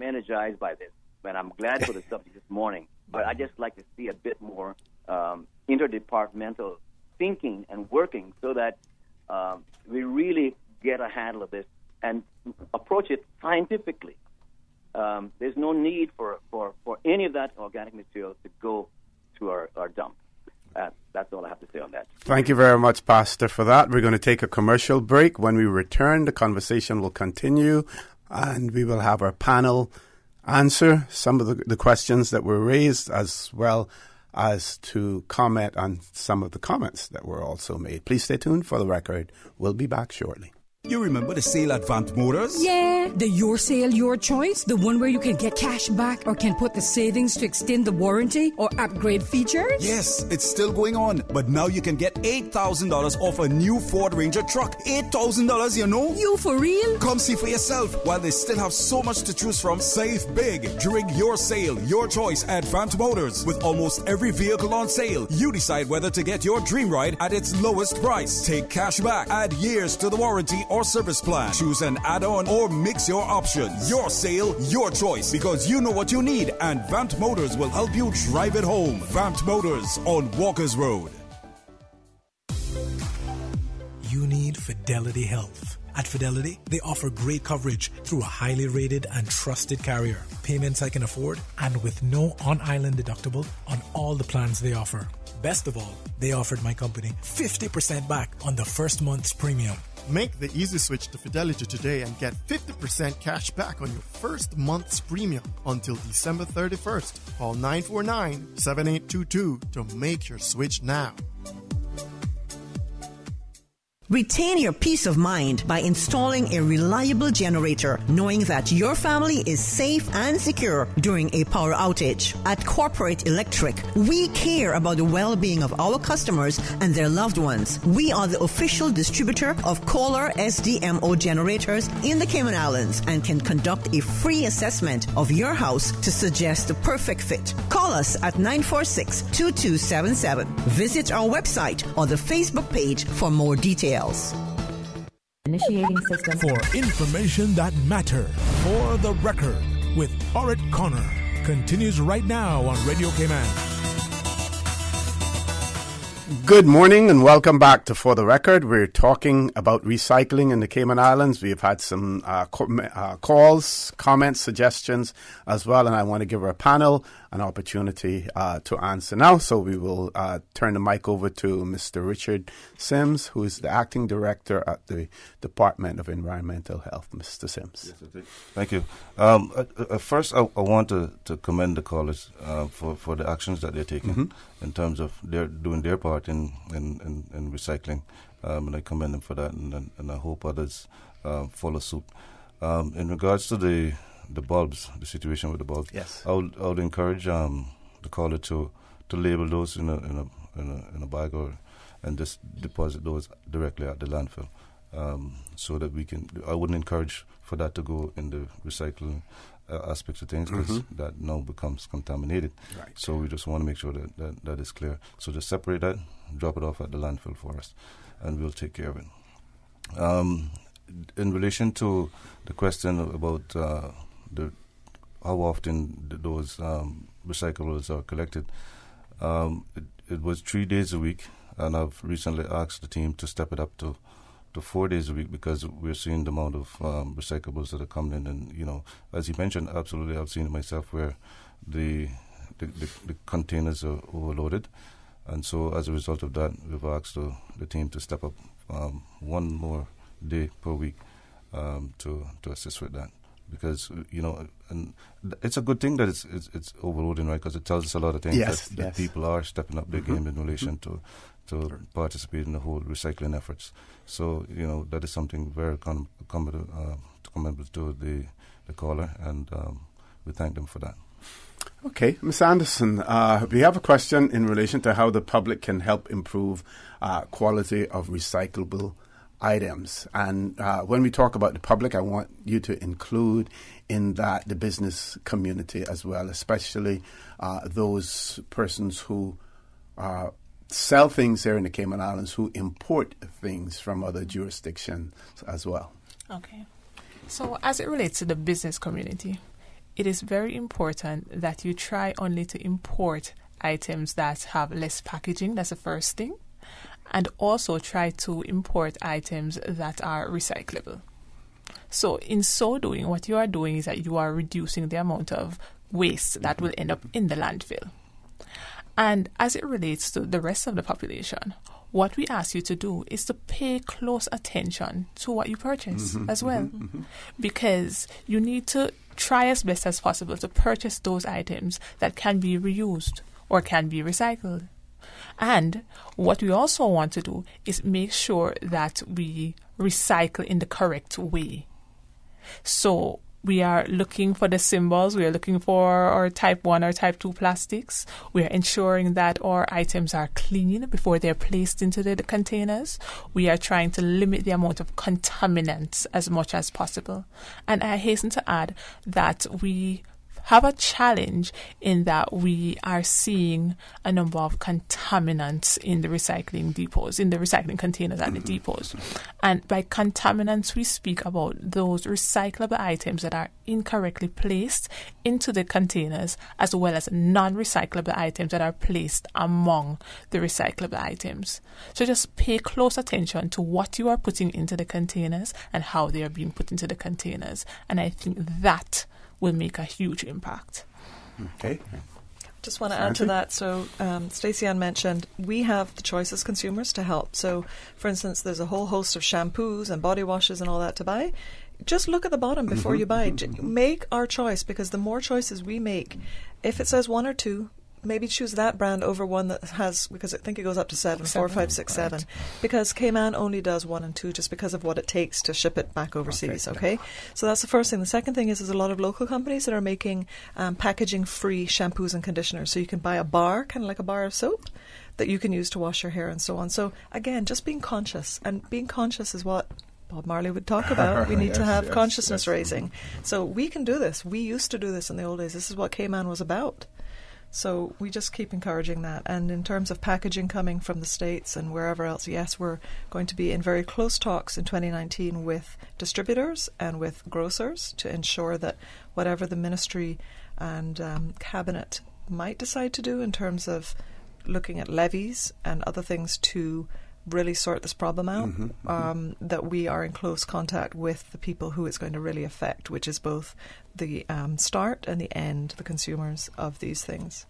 energized by this, and I'm glad for the subject this morning. But I just like to see a bit more interdepartmental thinking and working, so that we really get a handle of this and approach it scientifically. There's no need for any of that organic material to go to our dump. That's all I have to say on that. Thank you very much, Pastor, for that. We're going to take a commercial break. When we return, the conversation will continue, and we will have our panel answer some of the questions that were raised, as well as to comment on some of the comments that were also made. Please stay tuned for the record. We'll be back shortly. You remember the sale at Vamp Motors? Yeah, the Your Sale, Your Choice, the one where you can get cash back or can put the savings to extend the warranty or upgrade features? Yes, it's still going on, but now you can get $8,000 off a new Ford Ranger truck. $8,000, you know? You for real? Come see for yourself. While they still have so much to choose from, save big during Your Sale, Your Choice at Vamp Motors. With almost every vehicle on sale, you decide whether to get your dream ride at its lowest price. Take cash back, add years to the warranty or service plan. Choose an add-on or mix your options. Your sale, your choice, because you know what you need, and Vamp Motors will help you drive it home. Vamp Motors on Walker's Road. You need Fidelity Health. At Fidelity, they offer great coverage through a highly rated and trusted carrier. Payments I can afford, and with no on-island deductible on all the plans they offer. Best of all, they offered my company 50% back on the first month's premium. Make the easy switch to Fidelity today and get 50% cash back on your first month's premium until December 31st. Call 949-7822 to make your switch now. Retain your peace of mind by installing a reliable generator, knowing that your family is safe and secure during a power outage. At Corporate Electric, we care about the well-being of our customers and their loved ones. We are the official distributor of Kohler SDMO generators in the Cayman Islands and can conduct a free assessment of your house to suggest the perfect fit. Call us at 946-2277. Visit our website or the Facebook page for more details. Initiating system. For information that matter. For the Record with Orrett Connor continues right now on Radio Cayman. Good morning and welcome back to For the Record. We're talking about recycling in the Cayman Islands. We've had some calls, comments, suggestions as well, and I want to give our panel an opportunity to answer now. So we will turn the mic over to Mr. Richard Sims, who is the Acting Director at the Department of Environmental Health. Mr. Sims. Yes, thank you. First, I want to commend the callers for the actions that they're taking in terms of they're doing their part in recycling, and I commend them for that, and I hope others follow suit. In regards to the bulbs, the situation with the bulbs, yes, I would encourage the caller to label those in a bag and just deposit those directly at the landfill, so that we can. I wouldn't encourage for that to go in the recycling aspects of things, because that now becomes contaminated. Right. So we just want to make sure that is clear. So just separate that, drop it off at the landfill for us, and we'll take care of it. In relation to the question about how often those recyclables are collected, it was 3 days a week, and I've recently asked the team to step it up to 4 days a week, because we're seeing the amount of recyclables that are coming in. And, as you mentioned, absolutely, I've seen it myself where the containers are overloaded. And so as a result of that, we've asked the team to step up one more day per week to assist with that. Because, and it's a good thing that it's overloading, right? Because it tells us a lot of things that people are stepping up their game in relation to participate in the whole recycling efforts. So, that is something very commendable to the caller, and we thank them for that. Okay, Ms. Anderson, we have a question in relation to how the public can help improve quality of recyclable items. And when we talk about the public, I want you to include in that the business community as well, especially those persons who sell things here in the Cayman Islands, who import things from other jurisdictions as well. Okay. So as it relates to the business community, it is very important that you try only to import items that have less packaging. That's the first thing. And also try to import items that are recyclable. So in so doing, what you are doing is that you are reducing the amount of waste that will end up in the landfill. And as it relates to the rest of the population, what we ask you to do is to pay close attention to what you purchase as well. Because you need to try as best as possible to purchase those items that can be reused or can be recycled. And what we also want to do is make sure that we recycle in the correct way. So we are looking for the symbols. We are looking for our type 1 or type 2 plastics. We are ensuring that our items are clean before they're placed into the containers. We are trying to limit the amount of contaminants as much as possible. And I hasten to add that we have a challenge in that we are seeing a number of contaminants in the recycling depots, in the recycling containers at the depots. And by contaminants, we speak about those recyclable items that are incorrectly placed into the containers, as well as non-recyclable items that are placed among the recyclable items. So just pay close attention to what you are putting into the containers and how they are being put into the containers. And I think that will make a huge impact. Okay. Just want to add to that. So Stacey Ann mentioned we have the choice as consumers to help. So, for instance, there's a whole host of shampoos and body washes and all that to buy. Just look at the bottom before you buy. Make our choice, because the more choices we make, if it says 1 or 2, maybe choose that brand over one that has, because I think it goes up to 7, 4, 5, 6, 7. Because Cayman only does 1 and 2 just because of what it takes to ship it back overseas, okay? So that's the first thing. The second thing is there's a lot of local companies that are making packaging-free shampoos and conditioners. So you can buy a bar, kind of like a bar of soap, that you can use to wash your hair and so on. So again, just being conscious. And being conscious is what Bob Marley would talk about. We need to have consciousness raising. So we can do this. We used to do this in the old days. This is what Cayman was about. So we just keep encouraging that. And in terms of packaging coming from the States and wherever else, yes, we're going to be in very close talks in 2019 with distributors and with grocers to ensure that whatever the ministry and cabinet might decide to do in terms of looking at levies and other things to really sort this problem out, that we are in close contact with the people who it's going to really affect, which is both the start and the end, the consumers of these things.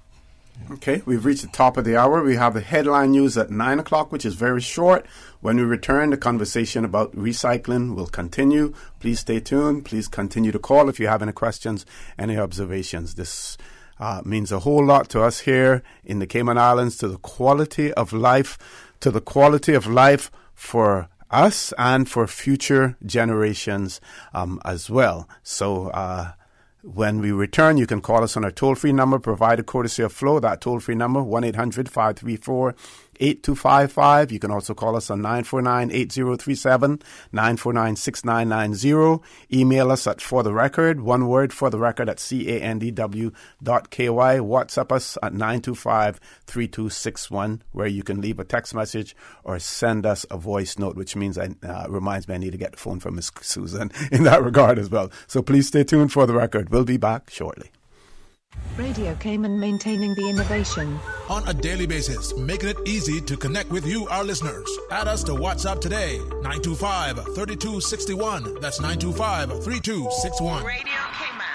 Okay, we've reached the top of the hour. We have the headline news at 9 o'clock, which is very short. When we return, the conversation about recycling will continue. Please stay tuned. Please continue to call if you have any questions, any observations. This means a whole lot to us here in the Cayman Islands, to the quality of life for us and for future generations as well. So when we return, you can call us on our toll-free number provided courtesy of Flow. That toll-free number, 1-800-534-8255. You can also call us on 949-8037, 949-6990. Email us at fortherecord, one word, fortherecord at candw.ky. WhatsApp us at 925-3261, where you can leave a text message or send us a voice note, which means reminds me I need to get the phone from Miss Susan in that regard as well. So please stay tuned for the record. We'll be back shortly. Radio Cayman, maintaining the innovation. On a daily basis, making it easy to connect with you, our listeners. Add us to WhatsApp today, 925-3261. That's 925-3261. Radio Cayman.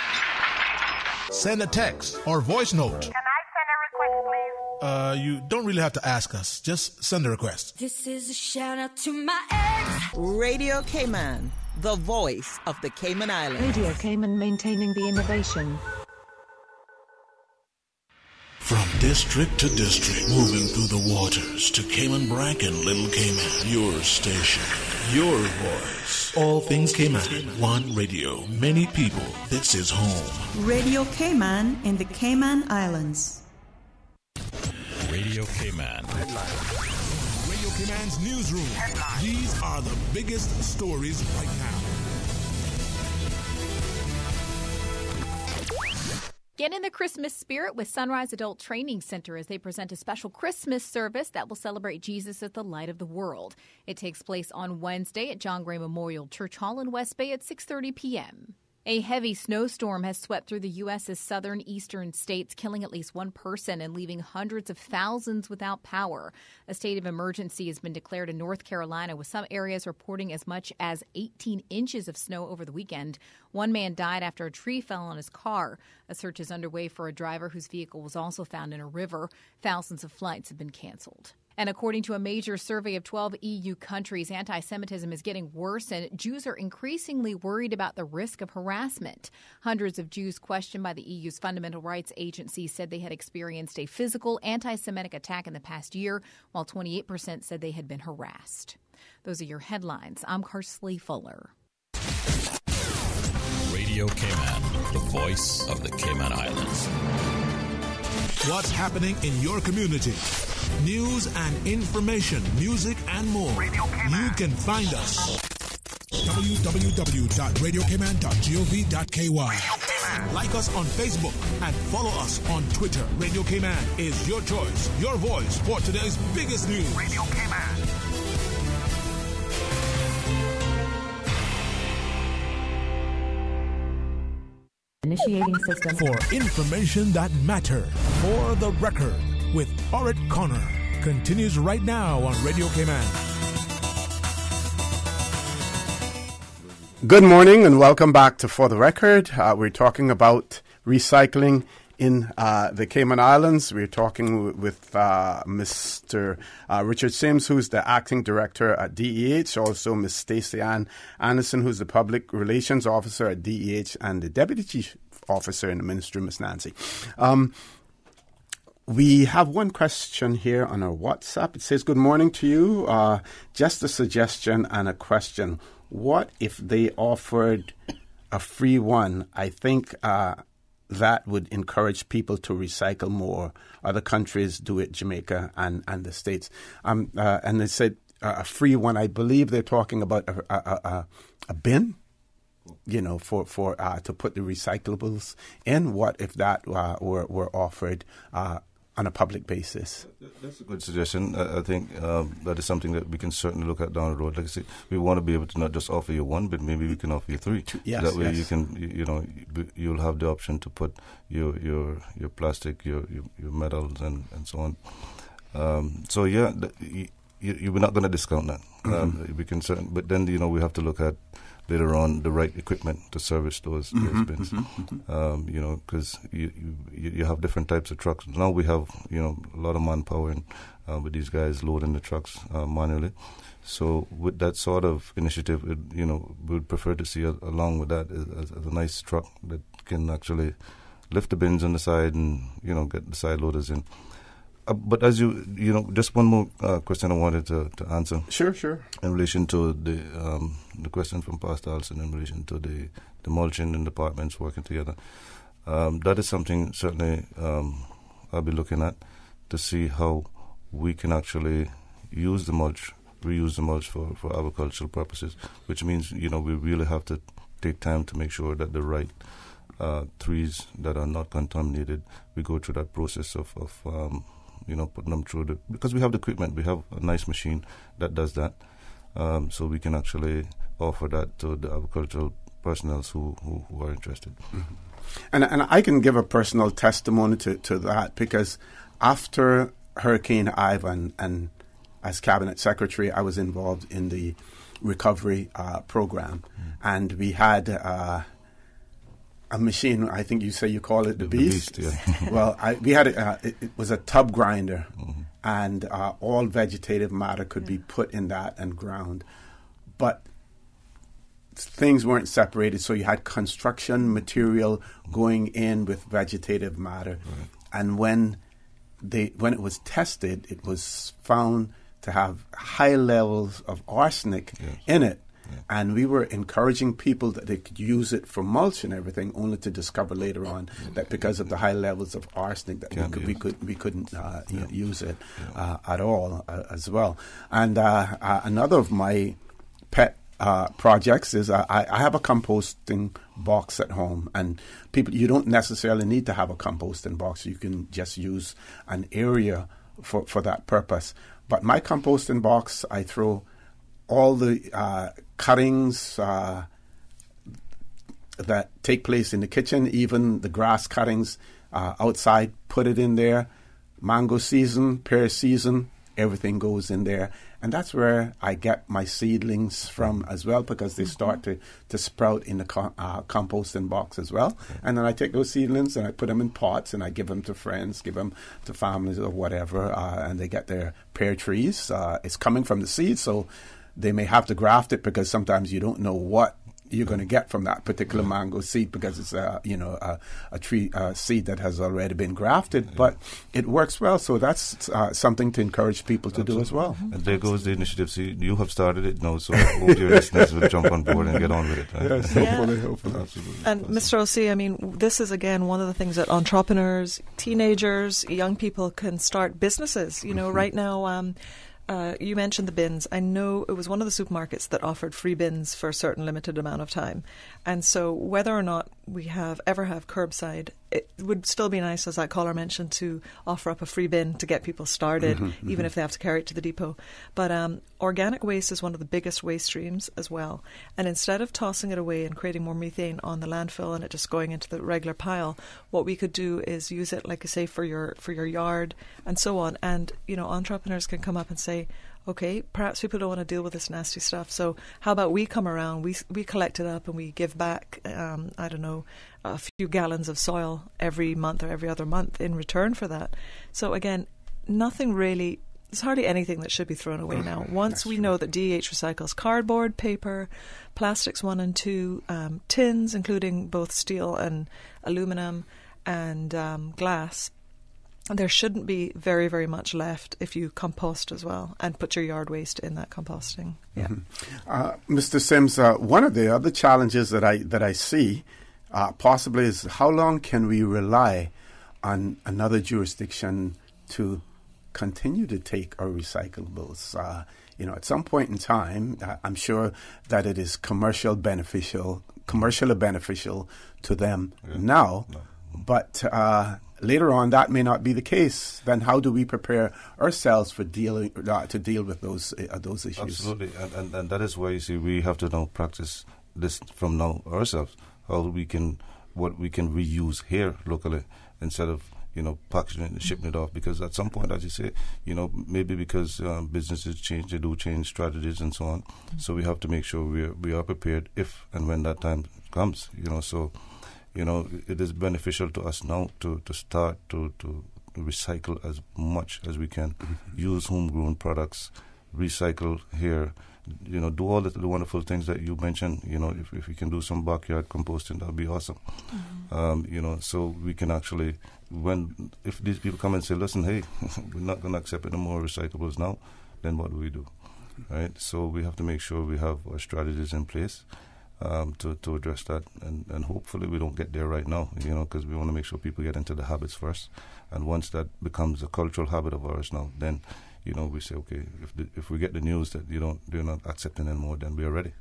Send a text or voice note. Can I send a request, please? You don't really have to ask us. Just send a request. This is a shout out to my ex. Radio Cayman, the voice of the Cayman Islands. Radio Cayman, maintaining the innovation. From district to district, moving through the waters to Cayman Brac and Little Cayman. Your station, your voice. All things Cayman. One radio, many people. This is home. Radio Cayman in the Cayman Islands. Radio Cayman. Radio Cayman's newsroom. These are the biggest stories right now. Get in the Christmas spirit with Sunrise Adult Training Center as they present a special Christmas service that will celebrate Jesus as the light of the world. It takes place on Wednesday at John Gray Memorial Church Hall in West Bay at 6:30 p.m. A heavy snowstorm has swept through the U.S.'s southern eastern states, killing at least one person and leaving hundreds of thousands without power. A state of emergency has been declared in North Carolina, with some areas reporting as much as 18 inches of snow over the weekend. One man died after a tree fell on his car. A search is underway for a driver whose vehicle was also found in a river. Thousands of flights have been canceled. And according to a major survey of 12 EU countries, anti-Semitism is getting worse, and Jews are increasingly worried about the risk of harassment. Hundreds of Jews questioned by the EU's Fundamental Rights Agency said they had experienced a physical anti-Semitic attack in the past year, while 28% said they had been harassed. Those are your headlines. I'm Carsley Fuller. Radio Cayman, the voice of the Cayman Islands. What's happening in your community? News and information, music and more. You can find us. www.radiocayman.gov.ky. Like us on Facebook and follow us on Twitter. Radio Cayman is your choice, your voice for today's biggest news. Radio Cayman. Initiating system. For information that matter. For the record. With Orrett Connor. Continues right now on Radio Cayman. Good morning and welcome back to For the Record. We're talking about recycling in the Cayman Islands. We're talking with Mr. Richard Sims, who's the acting director at DEH, also Ms. Stacey Ann Anderson, who's the public relations officer at DEH, and the deputy chief officer in the ministry, Ms. Nancy. We have one question here on our WhatsApp. It says, good morning to you. Just a suggestion and a question. What if they offered a free one? I think that would encourage people to recycle more. Other countries do it, Jamaica and the States. And they said a free one. I believe they're talking about a bin. to put the recyclables in? What if that were offered on a public basis? That's a good suggestion. I think that is something that we can certainly look at down the road. Like I say, we want to be able to not just offer you one, but maybe we can offer you three. Yes, that way yes. you can, you'll have the option to put your plastic, your metals, and so on. We're not going to discount that. We can but then we have to look at later on the right equipment to service those bins. Because you have different types of trucks. Now we have a lot of manpower with these guys loading the trucks manually. So with that sort of initiative, we would prefer to see along with that as a nice truck that can actually lift the bins on the side and get the side loaders in. But as just one more question I wanted to answer. Sure. In relation to the question from Pastor Alson in relation to the mulching and departments working together. That is something certainly I'll be looking at to see how we can actually reuse the mulch for agricultural purposes, which means, we really have to take time to make sure that the right trees that are not contaminated, we go through that process of putting them through because we have the equipment, we have a nice machine that does that, so we can actually offer that to the agricultural personnel who are interested. Mm-hmm. And I can give a personal testimony to that, because after Hurricane Ivan, and as Cabinet Secretary, I was involved in the recovery program, and we had a machine. I think you call it the Beast. Yeah. Well, we had it was a tub grinder, and all vegetative matter could be put in that and ground, but things weren't separated, so you had construction material going in with vegetative matter, and when it was tested, it was found to have high levels of arsenic in it. And we were encouraging people that they could use it for mulch and everything, only to discover later on that because of the high levels of arsenic that we couldn't use it at all as well. And another of my pet projects is I have a composting box at home, and you don't necessarily need to have a composting box. You can just use an area for that purpose. But my composting box, I throw all the cuttings that take place in the kitchen, even the grass cuttings outside, put it in there. Mango season, pear season, everything goes in there. And that's where I get my seedlings from as well, because they start to sprout in the composting box as well. And then I take those seedlings and I put them in pots, and I give them to friends, give them to families or whatever, and they get their pear trees. It's coming from the seed, so they may have to graft it, because sometimes you don't know what you're going to get from that particular mango seed, because it's a tree seed that has already been grafted, but it works well. So that's something to encourage people to do as well. And there goes the initiative. See, you have started it now, so hope your listeners will jump on board and get on with it. Right? Yes, hopefully. Absolutely. And Mr. O.C., I mean, this is again one of the things that entrepreneurs, teenagers, young people can start businesses. Right now. You mentioned the bins. I know it was one of the supermarkets that offered free bins for a certain limited amount of time. And so whether or not we ever have curbside, it would still be nice, as that caller mentioned, to offer up a free bin to get people started, even if they have to carry it to the depot. But organic waste is one of the biggest waste streams as well. And instead of tossing it away and creating more methane on the landfill and it just going into the regular pile, what we could do is use it, like I say, for your yard and so on. And, entrepreneurs can come up and say, okay, perhaps people don't want to deal with this nasty stuff, so how about we come around, we collect it up and we give back, a few gallons of soil every month or every other month in return for that. So again, there's hardly anything that should be thrown away now. Once we know that DEH recycles cardboard, paper, plastics 1 and 2, tins, including both steel and aluminum, and glass, there shouldn't be very, very much left if you compost as well and put your yard waste in that composting. Yeah. Mr. Sims, one of the other challenges that I see possibly is how long can we rely on another jurisdiction to continue to take our recyclables? At some point in time, I'm sure that it is commercial beneficial commercially beneficial to them now, but later on that may not be the case. Then how do we prepare ourselves for to deal with those issues? Absolutely, and that is why you see we have to now practice this from now ourselves. What we can reuse here locally instead of packaging it and shipping it off, because at some point, as you say, maybe because businesses change, they do change strategies and so on. So we have to make sure we are prepared if and when that time comes. So it is beneficial to us now to start to recycle as much as we can, use homegrown products, recycle here. Do all the wonderful things that you mentioned. If we can do some backyard composting, that would be awesome. So we can actually, if these people come and say, listen, hey, we're not going to accept any more recyclables now, then what do we do? Right? So we have to make sure we have our strategies in place to address that. And hopefully we don't get there right now, because we want to make sure people get into the habits first. And once that becomes a cultural habit of ours now, then we say, okay, if we get the news that they're not accepting anymore, then we are ready.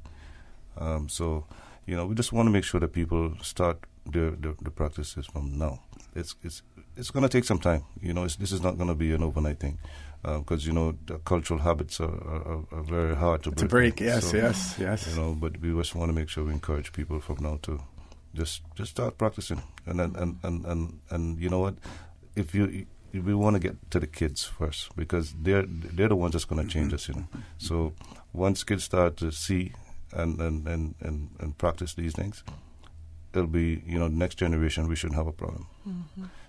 So, we just want to make sure that people start the practices from now. It's going to take some time. This is not going to be an overnight thing, because the cultural habits are very hard to break. Yes, so, yes. But we just want to make sure we encourage people from now to just start practicing, and you know what, we want to get to the kids first, because they're the ones that's going to change us, So once kids start to see and practice these things, it'll be, the next generation, we shouldn't have a problem.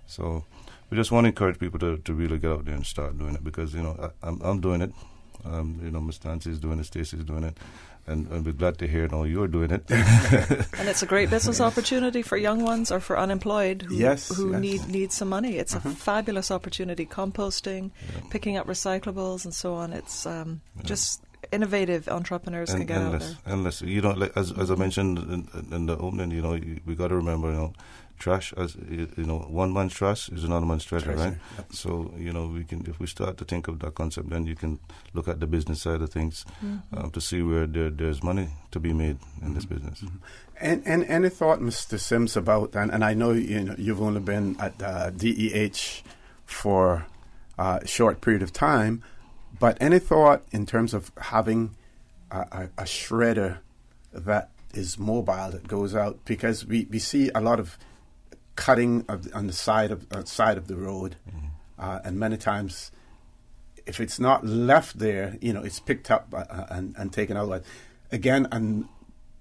So we just want to encourage people to really get out there and start doing it, because, I'm doing it. Ms. Nancy's doing it, Stacey's doing it, and we're glad to hear now you're doing it. And it's a great business opportunity for young ones or for unemployed who need some money. It's a fabulous opportunity. Composting, picking up recyclables, and so on. It's just innovative entrepreneurs can get out there. Endless. As I mentioned in the opening, we got to remember, trash, as one man's trash is another man's treasure, right? Yep. So we can, if we start to think of that concept, then you can look at the business side of things to see where there's money to be made in this business. And any thought, Mr. Sims, about and I know you've only been at DEH for a short period of time, but any thought in terms of having a shredder that is mobile, that goes out, because we see a lot of cutting on the side of the road, and many times, if it's not left there, it's picked up and taken out. Again, and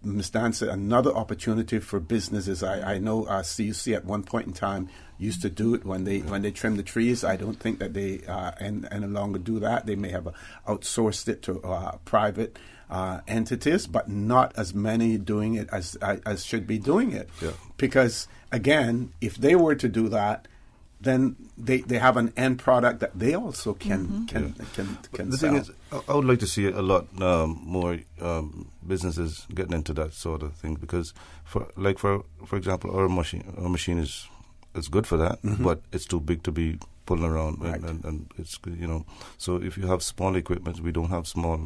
Ms. Nancy, another opportunity for businesses. I know CUC at one point in time used to do it when they trim the trees. I don't think that they any longer do that. They may have outsourced it to private entities, but not as many doing it as should be doing it. Yeah. Because again, if they were to do that, then they have an end product that they also can the sell. thing is, I would like to see a lot more businesses getting into that sort of thing, because for example, our machine is good for that, but it's too big to be pulling around, and it's so if you have small equipment, we don't have small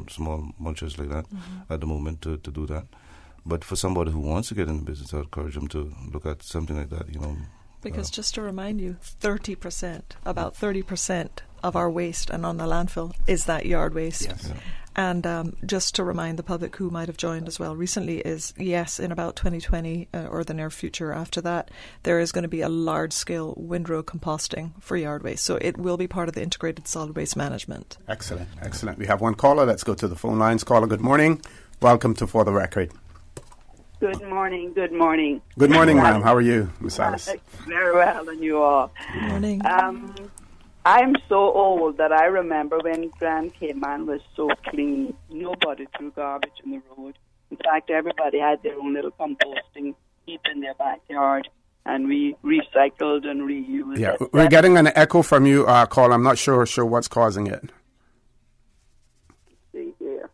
mulchers like that at the moment to do that. But for somebody who wants to get in the business, I encourage them to look at something like that, Because just to remind you, about 30% of our waste and on the landfill is that yard waste. Yes. Yeah. And just to remind the public who might have joined as well recently is, yes, in about 2020 or the near future after that, there is going to be a large-scale windrow composting for yard waste. So it will be part of the integrated solid waste management. Excellent. We have one caller. Let's go to the phone lines. Caller, good morning. Welcome to For the Record. Good morning. Good morning. Good morning, ma'am. How are you, Miss Alice? Very well, and you all. Good morning. I'm so old that I remember when Grand Cayman was so clean. Nobody threw garbage in the road. In fact, everybody had their own little composting heap in their backyard, and we recycled and reused. Yeah, we're getting an echo from you, Carl. I'm not sure what's causing it. See here.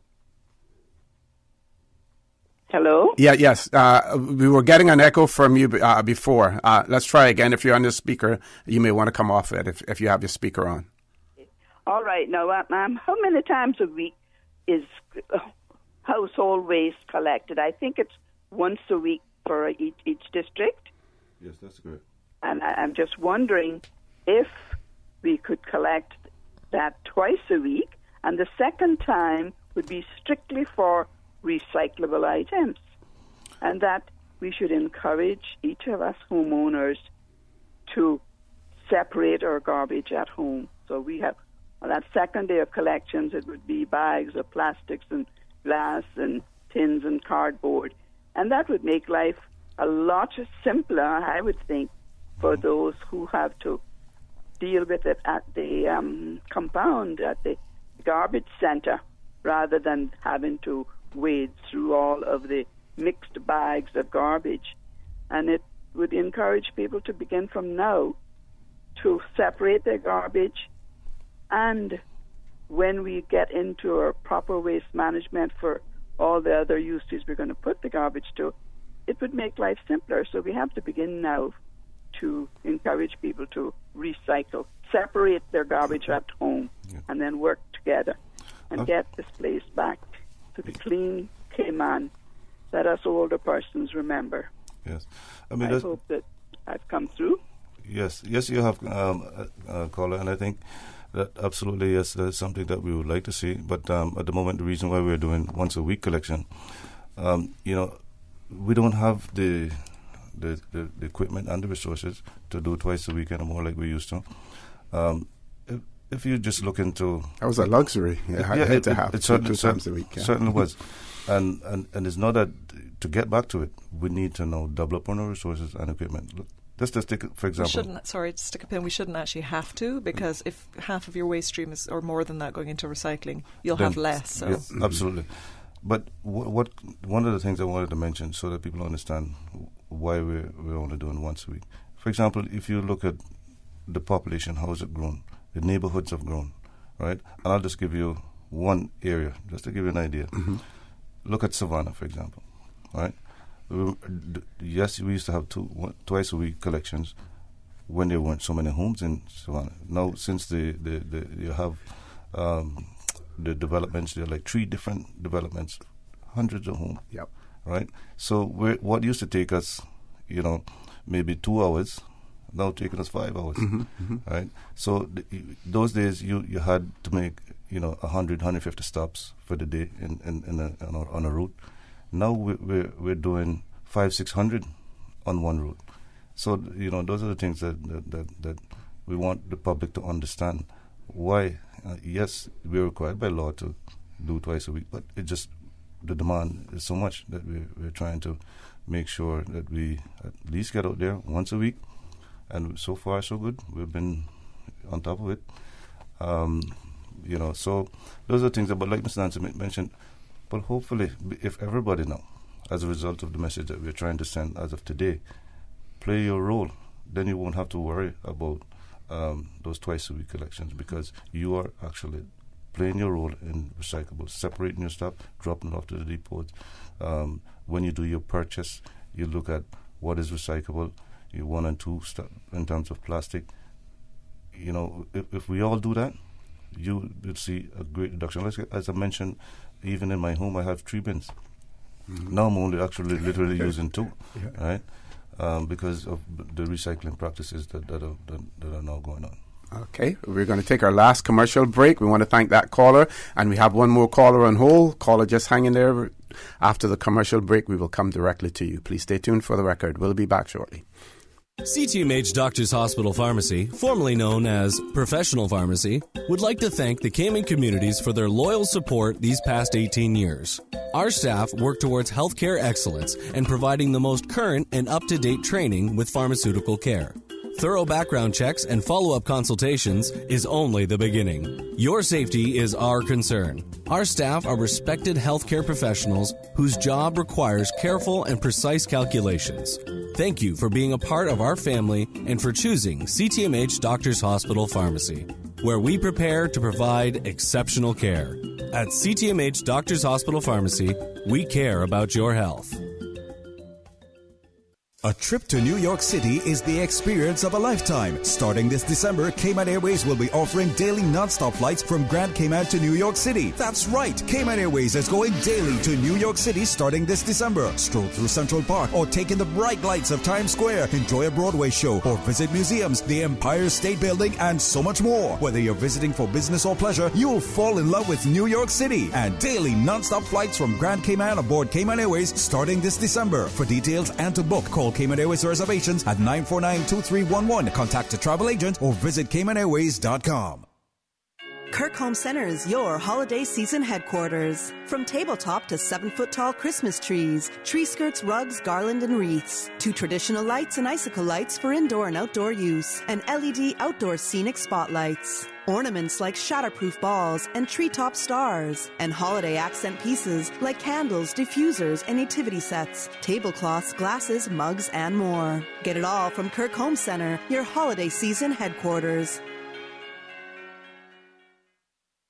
Hello? Yeah, yes. We were getting an echo from you before. Let's try again. If you're on the speaker, you may want to come off it if you have your speaker on. All right. Now, ma'am, how many times a week is household waste collected? I think it's once a week for each district. Yes, that's great. And I'm just wondering if we could collect that twice a week, and the second time would be strictly for recyclable items, and that we should encourage each of us homeowners to separate our garbage at home. So we have, on that second day of collections, it would be bags of plastics and glass and tins and cardboard, and that would make life a lot simpler, I would think, for those who have to deal with it at the compound, at the garbage center, rather than having to wade through all of the mixed bags of garbage. And it would encourage people to begin from now to separate their garbage, and when we get into our proper waste management for all the other uses we're going to put the garbage to, it would make life simpler. So we have to begin now to encourage people to recycle, separate their garbage at home, and then work together and get this place back to the clean Cayman that us older persons remember. Yes. I hope that I've come through. Yes, you have, caller, and I think that absolutely, yes, that's something that we would like to see. But at the moment, the reason why we're doing once a week collection, we don't have the equipment and the resources to do twice a week anymore like we used to. If you just look into... That was a luxury. I had to have two times a week. Yeah. Certainly was. And it's not that to get back to it, we need to now double up on our resources and equipment. Look, let's just take, for example... to stick a pin, we shouldn't actually have to, because if half of your waste stream is, or more than that, going into recycling, you'll have less. So. Yeah, absolutely. But one of the things I wanted to mention so that people understand why we're only doing once a week. For example, if you look at the population, how has it grown? The neighborhoods have grown, right? And I'll just give you one area, just to give you an idea. Mm-hmm. Look at Savannah, for example, right? Yes, we used to have twice a week collections when there weren't so many homes in Savannah. Now, since you have the developments, there are like 3 different developments, hundreds of homes. Yep. Right? So what used to take us, maybe 2 hours, now taking us 5 hours. Mm-hmm, mm-hmm. Right? So those days you had to make 100, 150 stops for the day on a route. Now we're doing 500-600 on one route. So those are the things that we want the public to understand. Why? Yes, we're required by law to do twice a week, but the demand is so much that we're trying to make sure that we at least get out there once a week. And so far, so good. We've been on top of it. So those are things that, but like Mr. Nancy mentioned, but hopefully, if everybody now, as a result of the message that we're trying to send as of today, play your role, then you won't have to worry about those twice a week collections, because you are actually playing your role in recyclables, separating your stuff, dropping it off to the depots. When you do your purchase, you look at what is recyclable, your 1 and 2 stuff in terms of plastic. If we all do that, you will see a great reduction. As I mentioned, even in my home, I have 3 bins. Mm-hmm. Now I'm only actually literally using 2, right? Because of the recycling practices that are now going on. Okay, we're going to take our last commercial break. We want to thank that caller, and we have one more caller on hold. Caller, just hang in there. After the commercial break, we will come directly to you. Please stay tuned for the record. We'll be back shortly. CTMH Doctors Hospital Pharmacy, formerly known as Professional Pharmacy, would like to thank the Cayman communities for their loyal support these past 18 years. Our staff work towards healthcare excellence and providing the most current and up-to-date training with pharmaceutical care. Thorough background checks and follow-up consultations is only the beginning. Your safety is our concern. Our staff are respected healthcare professionals whose job requires careful and precise calculations. Thank you for being a part of our family and for choosing CTMH Doctors Hospital Pharmacy, where we prepare to provide exceptional care. At CTMH Doctors Hospital Pharmacy, we care about your health. A trip to New York City is the experience of a lifetime. Starting this December, Cayman Airways will be offering daily non-stop flights from Grand Cayman to New York City. That's right, Cayman Airways is going daily to New York City starting this December. Stroll through Central Park or take in the bright lights of Times Square, enjoy a Broadway show, or visit museums, the Empire State Building, and so much more. Whether you're visiting for business or pleasure, you'll fall in love with New York City. And daily non-stop flights from Grand Cayman aboard Cayman Airways starting this December. For details and to book, call Cayman Airways reservations at 949-2311. Contact a travel agent or visit CaymanAirways.com. Kirk Home Center is your holiday season headquarters. From tabletop to 7-foot-tall Christmas trees, tree skirts, rugs, garland, and wreaths, to traditional lights and icicle lights for indoor and outdoor use, and LED outdoor scenic spotlights. Ornaments like shatterproof balls and treetop stars, and holiday accent pieces like candles, diffusers, and nativity sets, tablecloths, glasses, mugs, and more. Get it all from Kirk Home Center, your holiday season headquarters.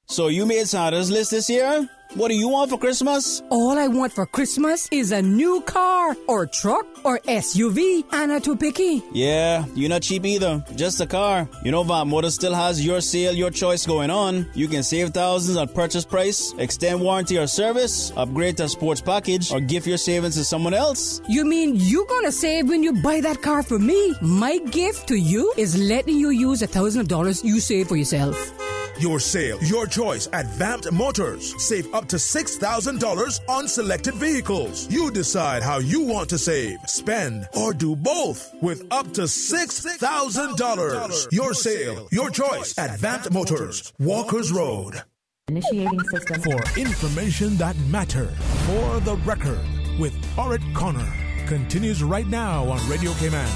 So you made Santa's list this year? What do you want for Christmas? All I want for Christmas is a new car, or truck, or SUV, and a too picky. Yeah, you're not cheap either. Just a car. You know Van Motors still has your sale, your choice going on. You can save thousands on purchase price, extend warranty or service, upgrade to a sports package, or gift your savings to someone else. You mean you gonna save when you buy that car for me? My gift to you is letting you use $1,000 you save for yourself. Your sale, your choice at Vamped Motors. Save up to $6,000 on selected vehicles. You decide how you want to save, spend, or do both with up to $6,000. Your sale, your choice at Vamped Motors, Walker's Road. Initiating system. For information that matters, for the record, with Orrett Connor, continues right now on Radio Cayman.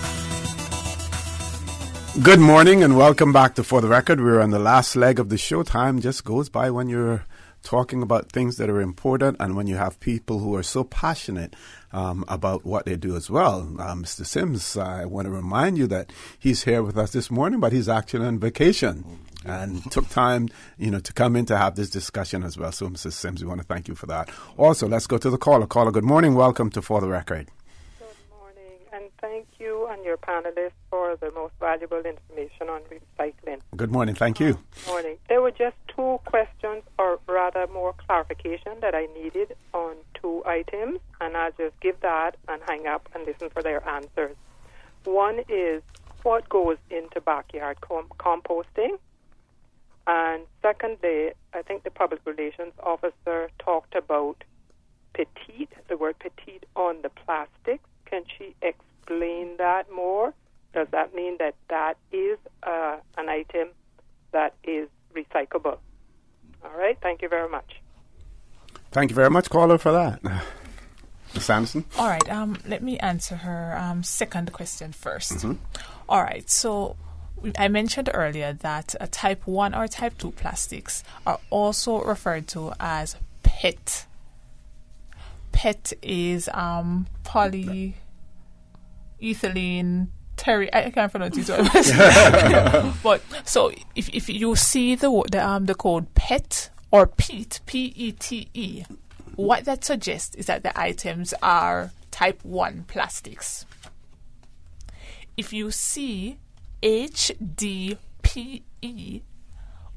Good morning and welcome back to For the Record. We're on the last leg of the show. Time just goes by when you're talking about things that are important and when you have people who are so passionate about what they do as well. Mr. Sims, I want to remind you that he's here with us this morning, but he's actually on vacation and took time, to come in to have this discussion as well. So, Mr. Sims, we want to thank you for that. Also, let's go to the caller. Caller, good morning. Welcome to For the Record. Thank you and your panelists for the most valuable information on recycling. Good morning. Thank you. Morning. There were just two questions, or rather more clarification that I needed on two items, and I'll just give that and hang up and listen for their answers. One is what goes into backyard composting, and secondly, I think the public relations officer talked about petite, the word petite on the plastics. Can she explain that more? Does that mean that that is an item that is recyclable? All right. Thank you very much. Thank you very much, caller, for that. Ms. Anderson? All right. Let me answer her second question first. Mm-hmm. All right. So I mentioned earlier that type 1 or type 2 plastics are also referred to as PET. PET is polyethylene I can't pronounce it well. But so if you see the code PET or PET, P-E-T-E, what that suggests is that the items are type 1 plastics. If you see HDPE,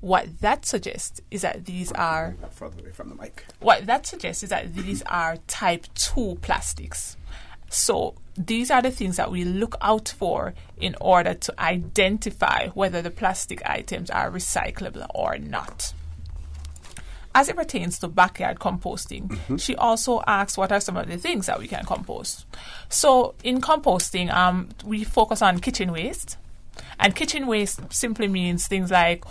what that suggests is that these are further away from the mic. What that suggests is that these are type 2 plastics. So these are the things that we look out for in order to identify whether the plastic items are recyclable or not. As it pertains to backyard composting, she also asks what are some of the things that we can compost. So in composting, we focus on kitchen waste. And kitchen waste simply means things like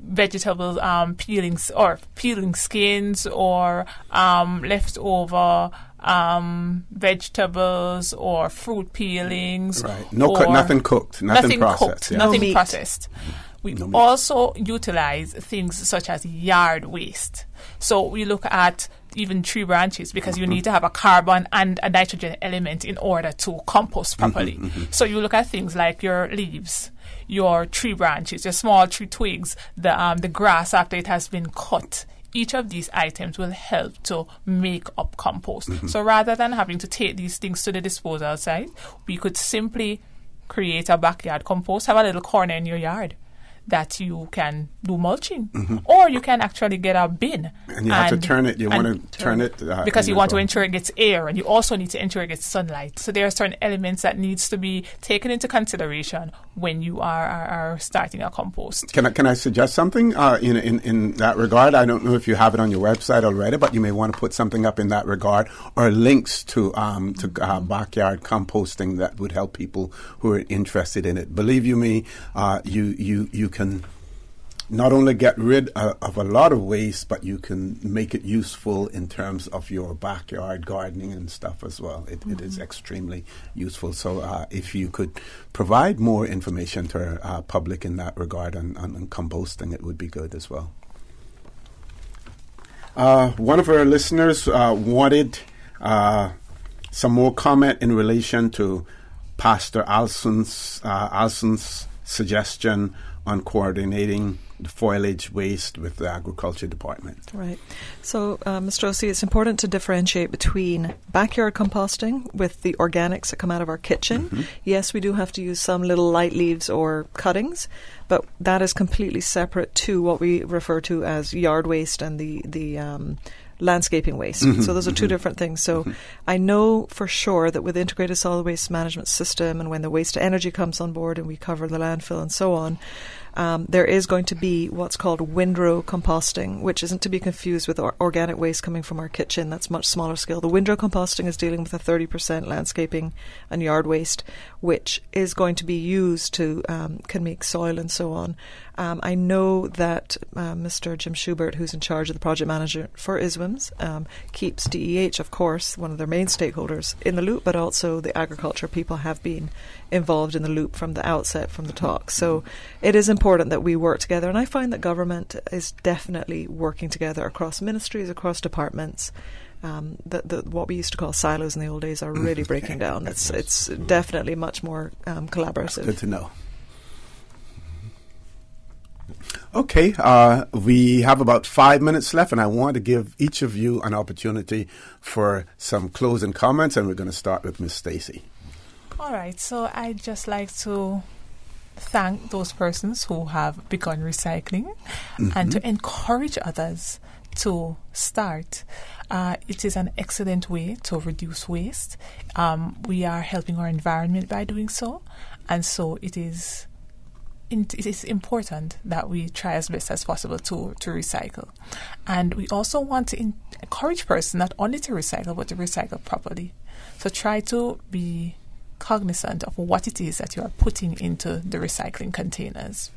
vegetable peelings or peeling skins or leftover vegetables or fruit peelings. Right. Nothing cooked. Nothing processed. Cooked, nothing processed. We also utilize things such as yard waste. So we look at even tree branches because you need to have a carbon and a nitrogen element in order to compost properly. So you look at things like your leaves, your tree branches, your small tree twigs, the grass after it has been cut each of these items will help to make up compost. So rather than having to take these things to the disposal site, we could simply create a backyard compost, have a little corner in your yard that you can do mulching. Or you can actually get a bin. And you have to turn it. You want to turn it. Because you want to ensure it gets air, and you also need to ensure it gets sunlight. So there are certain elements that needs to be taken into consideration when you are starting a compost. Can I suggest something in that regard? I don't know if you have it on your website already, but you may want to put something up in that regard, or links to backyard composting that would help people who are interested in it. Believe you me, you can not only get rid of a lot of waste, but you can make it useful in terms of your backyard gardening and stuff as well. It is extremely useful. So if you could provide more information to our public in that regard on composting, it would be good as well. One of our listeners wanted some more comment in relation to Pastor Alson's suggestion on coordinating the foliage waste with the agriculture department. Right. So, Mr. O.C., it's important to differentiate between backyard composting with the organics that come out of our kitchen. Yes, we do have to use some little light leaves or cuttings, but that is completely separate to what we refer to as yard waste and the landscaping waste. So those are two different things. So I know for sure that with the integrated solid waste management system, and when the waste to energy comes on board and we cover the landfill and so on, there is going to be what's called windrow composting, which isn't to be confused with organic waste coming from our kitchen. That's much smaller scale. The windrow composting is dealing with a 30% landscaping and yard waste, which is going to be used to can make soil and so on. I know that Mr. Jim Schubert, who's in charge of the project manager for ISWIMS, keeps DEH, of course, one of their main stakeholders, in the loop, but also the agriculture people have been involved in the loop from the outset, from the talk. So it is important that we work together, and I find that government is definitely working together across ministries, across departments. What we used to call silos in the old days are really breaking down. It's definitely much more collaborative. Good to know. Okay, we have about 5 minutes left, and I want to give each of you an opportunity for some closing comments, and we're going to start with Miss Stacy. All right, so I'd just like to thank those persons who have begun recycling and to encourage others to start. It is an excellent way to reduce waste. We are helping our environment by doing so, and so it is important that we try as best as possible to recycle. And we also want to encourage persons not only to recycle, but to recycle properly. So try to be cognizant of what it is that you are putting into the recycling containers.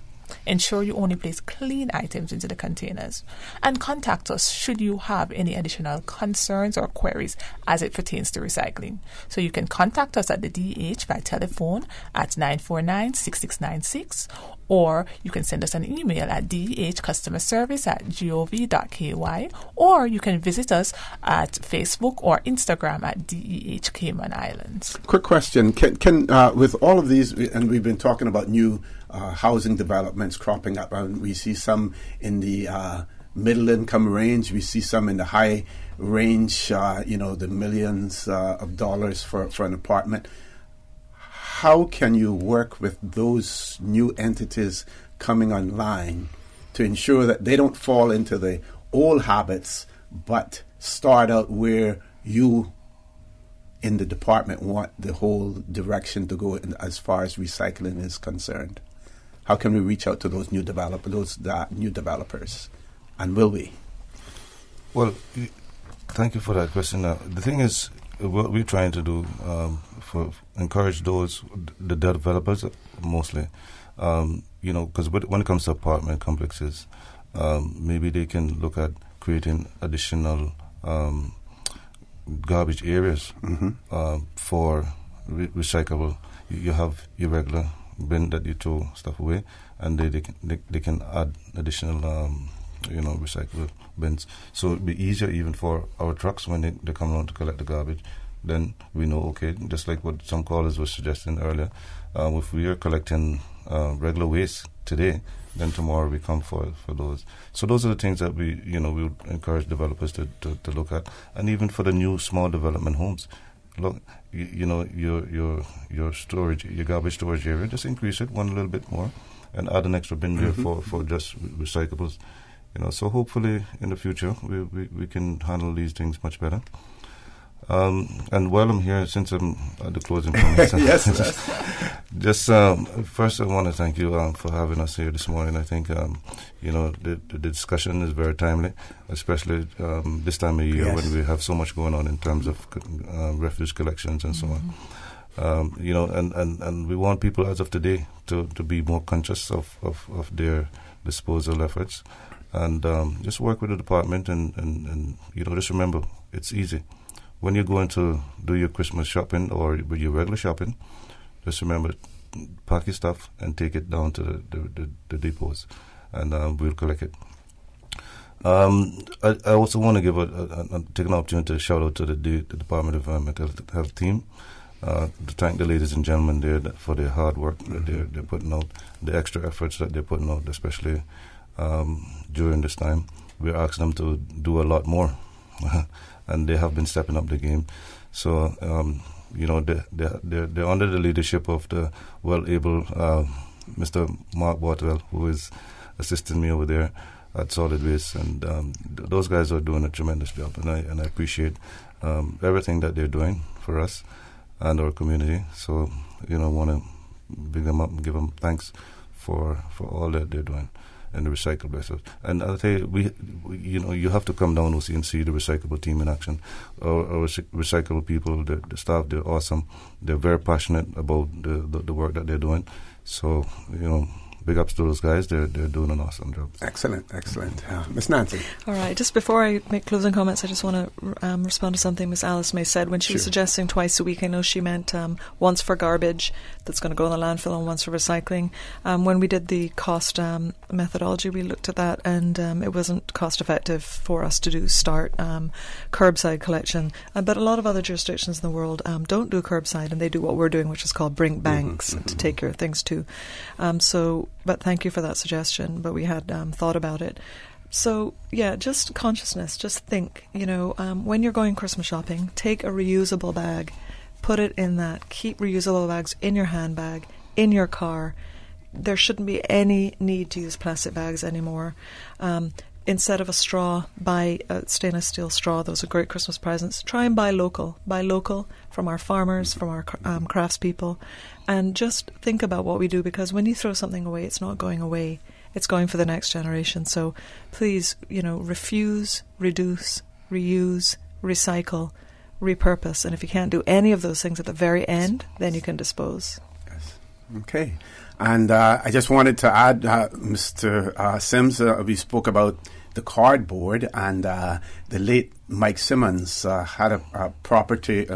Ensure you only place clean items into the containers. And contact us should you have any additional concerns or queries as it pertains to recycling. So you can contact us at the DH by telephone at 949-6696, or you can send us an email at dehcustomerservice@gov.ky, or you can visit us at Facebook or Instagram at DEH Cayman Islands. Quick question. Can with all of these, and we've been talking about new housing developments cropping up, and we see some in the middle income range, we see some in the high range, the millions of dollars for an apartment. How can you work with those new entities coming online to ensure that they don't fall into the old habits, but start out where you in the department want the whole direction to go as far as recycling is concerned? How can we reach out to those new developers, and will we? Well, thank you for that question. The thing is, what we're trying to do for encourage the developers mostly, because when it comes to apartment complexes, maybe they can look at creating additional garbage areas for recyclable. You have your regular bin that you throw stuff away, and they can add additional recyclable bins. So it'd be easier even for our trucks when they come around to collect the garbage then we know, okay, just like what some callers were suggesting earlier, if we are collecting regular waste today, then tomorrow we come for those. So those are the things that we would encourage developers to look at, and even for the new small development homes. Look, your storage, your garbage storage area, just increase it one little bit more, and add an extra bin there for just recyclables. So hopefully in the future we can handle these things much better. And while I'm here, since I'm at the closing comments, just first I want to thank you for having us here this morning. I think the discussion is very timely, especially this time of year when we have so much going on in terms of refuse collections and so on. And we want people as of today to be more conscious of their disposal efforts, and just work with the department and just remember, it's easy. When you're going to do your Christmas shopping or your regular shopping, just remember, pack your stuff and take it down to the depots, and we'll collect it. I also want to take an opportunity to shout out to the Department of Environmental Health team, to thank the ladies and gentlemen there for their hard work that they're putting out, the extra efforts that they're putting out, especially during this time. We're asking them to do a lot more. And they have been stepping up the game. So, they're under the leadership of the well-able Mr. Mark Bothwell, who is assisting me over there at Solid Waste. And those guys are doing a tremendous job. And I appreciate everything that they're doing for us and our community. So, I want to big them up and give them thanks for all that they're doing. And the recyclable vessels. And I'll tell you, you have to come down and see the recyclable team in action. Our recyclable people, the staff, they're awesome. They're very passionate about the work that they're doing. So, big ups to those guys. They're doing an awesome job. Excellent. Miss Nancy. All right. Just before I make closing comments, I just want to respond to something Miss Alice May said when she was suggesting twice a week. I know she meant once for garbage that's going to go in the landfill and once for recycling. When we did the cost methodology, we looked at that, and it wasn't cost effective for us to start curbside collection. But a lot of other jurisdictions in the world don't do curbside, and they do what we're doing, which is called bring banks to take your things to. But thank you for that suggestion. But we had thought about it. So, just consciousness. Just think, when you're going Christmas shopping, take a reusable bag. Put it in that. Keep reusable bags in your handbag, in your car. There shouldn't be any need to use plastic bags anymore. Instead of a straw, buy a stainless steel straw. Those are great Christmas presents. Try and buy local. Buy local from our farmers, from our craftspeople. And just think about what we do, because when you throw something away, it's not going away. It's going for the next generation. So please, refuse, reduce, reuse, recycle, repurpose. And if you can't do any of those things at the very end, then you can dispose. Yes. Okay. And I just wanted to add, Mr. Sims, we spoke about the cardboard, and the late Mike Simmons had a property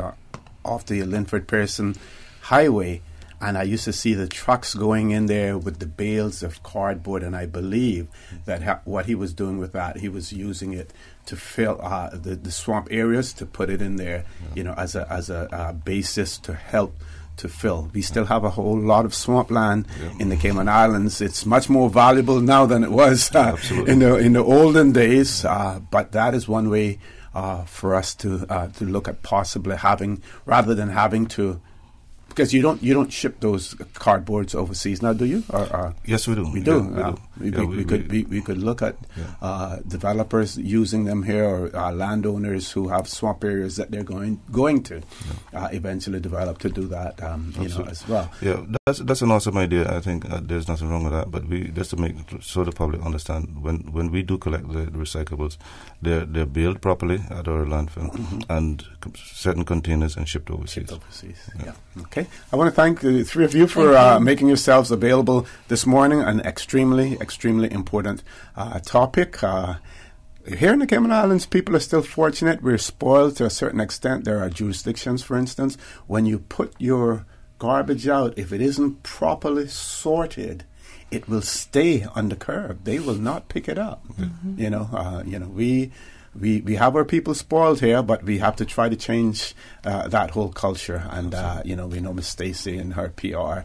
off the Linford Pearson Highway, and I used to see the trucks going in there with the bales of cardboard, and I believe that what he was doing with that, he was using it to fill the swamp areas, to put it in there, as a basis to help to fill. We still have a whole lot of swampland in the Cayman Islands. It's much more valuable now than it was in the olden days, but that is one way for us to look at possibly having, rather than having to, because you don't ship those cardboards overseas now, do you? Yes, we do. We do. We could look at developers using them here, or landowners who have swamp areas that they're going to eventually develop to do that, as well. Yeah, that's an awesome idea. I think there's nothing wrong with that. But just to make so the public understand, when we do collect the recyclables, they're baled properly at our landfill and certain containers and shipped overseas. Yeah. Okay. I want to thank the three of you for making yourselves available this morning. An extremely important topic. Here in the Cayman Islands, people are still fortunate. We're spoiled to a certain extent. There are jurisdictions, for instance, when you put your garbage out, if it isn't properly sorted, it will stay on the curb. They will not pick it up. We we have our people spoiled here, but we have to try to change that whole culture. And we know Miss Stacy and her PR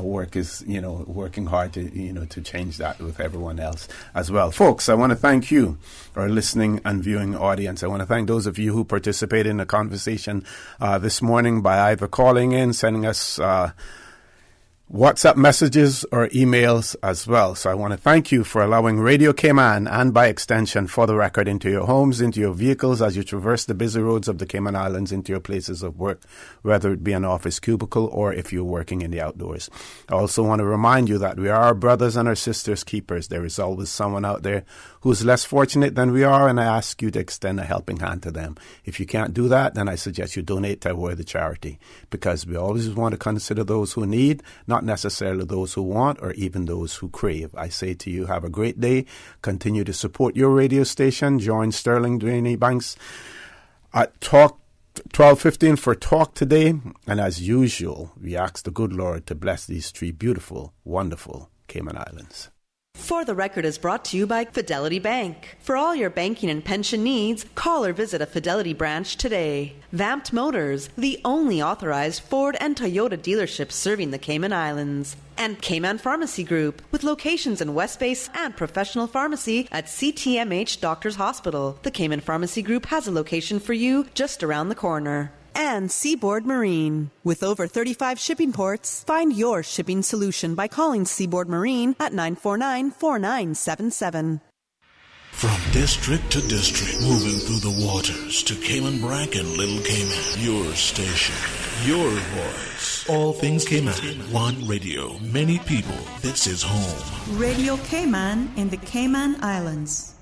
work is working hard to change that with everyone else as well. Folks, I want to thank you, our listening and viewing audience. I want to thank those of you who participated in the conversation this morning by either calling in, sending us WhatsApp messages or emails as well. So I want to thank you for allowing Radio Cayman, and by extension For the Record, into your homes, into your vehicles as you traverse the busy roads of the Cayman Islands, into your places of work, whether it be an office cubicle or if you're working in the outdoors. I also want to remind you that we are our brothers and our sisters' keepers. There is always someone out there who's less fortunate than we are, and I ask you to extend a helping hand to them. If you can't do that, then I suggest you donate to a worthy charity, because we always want to consider those who need, not necessarily those who want or even those who crave. I say to you, have a great day. Continue to support your radio station. Join Sterling Dwayne Banks at 12:15 for Talk Today. And as usual, we ask the good Lord to bless these three beautiful, wonderful Cayman Islands. For the Record is brought to you by Fidelity Bank. For all your banking and pension needs, call or visit a Fidelity branch today. Vamped Motors, the only authorized Ford and Toyota dealerships serving the Cayman Islands. And Cayman Pharmacy Group, with locations in West Base and professional pharmacy at CTMH Doctors Hospital. The Cayman Pharmacy Group has a location for you just around the corner. And Seaboard Marine. With over 35 shipping ports, find your shipping solution by calling Seaboard Marine at 949-4977. From district to district, moving through the waters to Cayman Brac and Little Cayman. Your station, your voice. All things Cayman. One radio, many people. This is home. Radio Cayman in the Cayman Islands.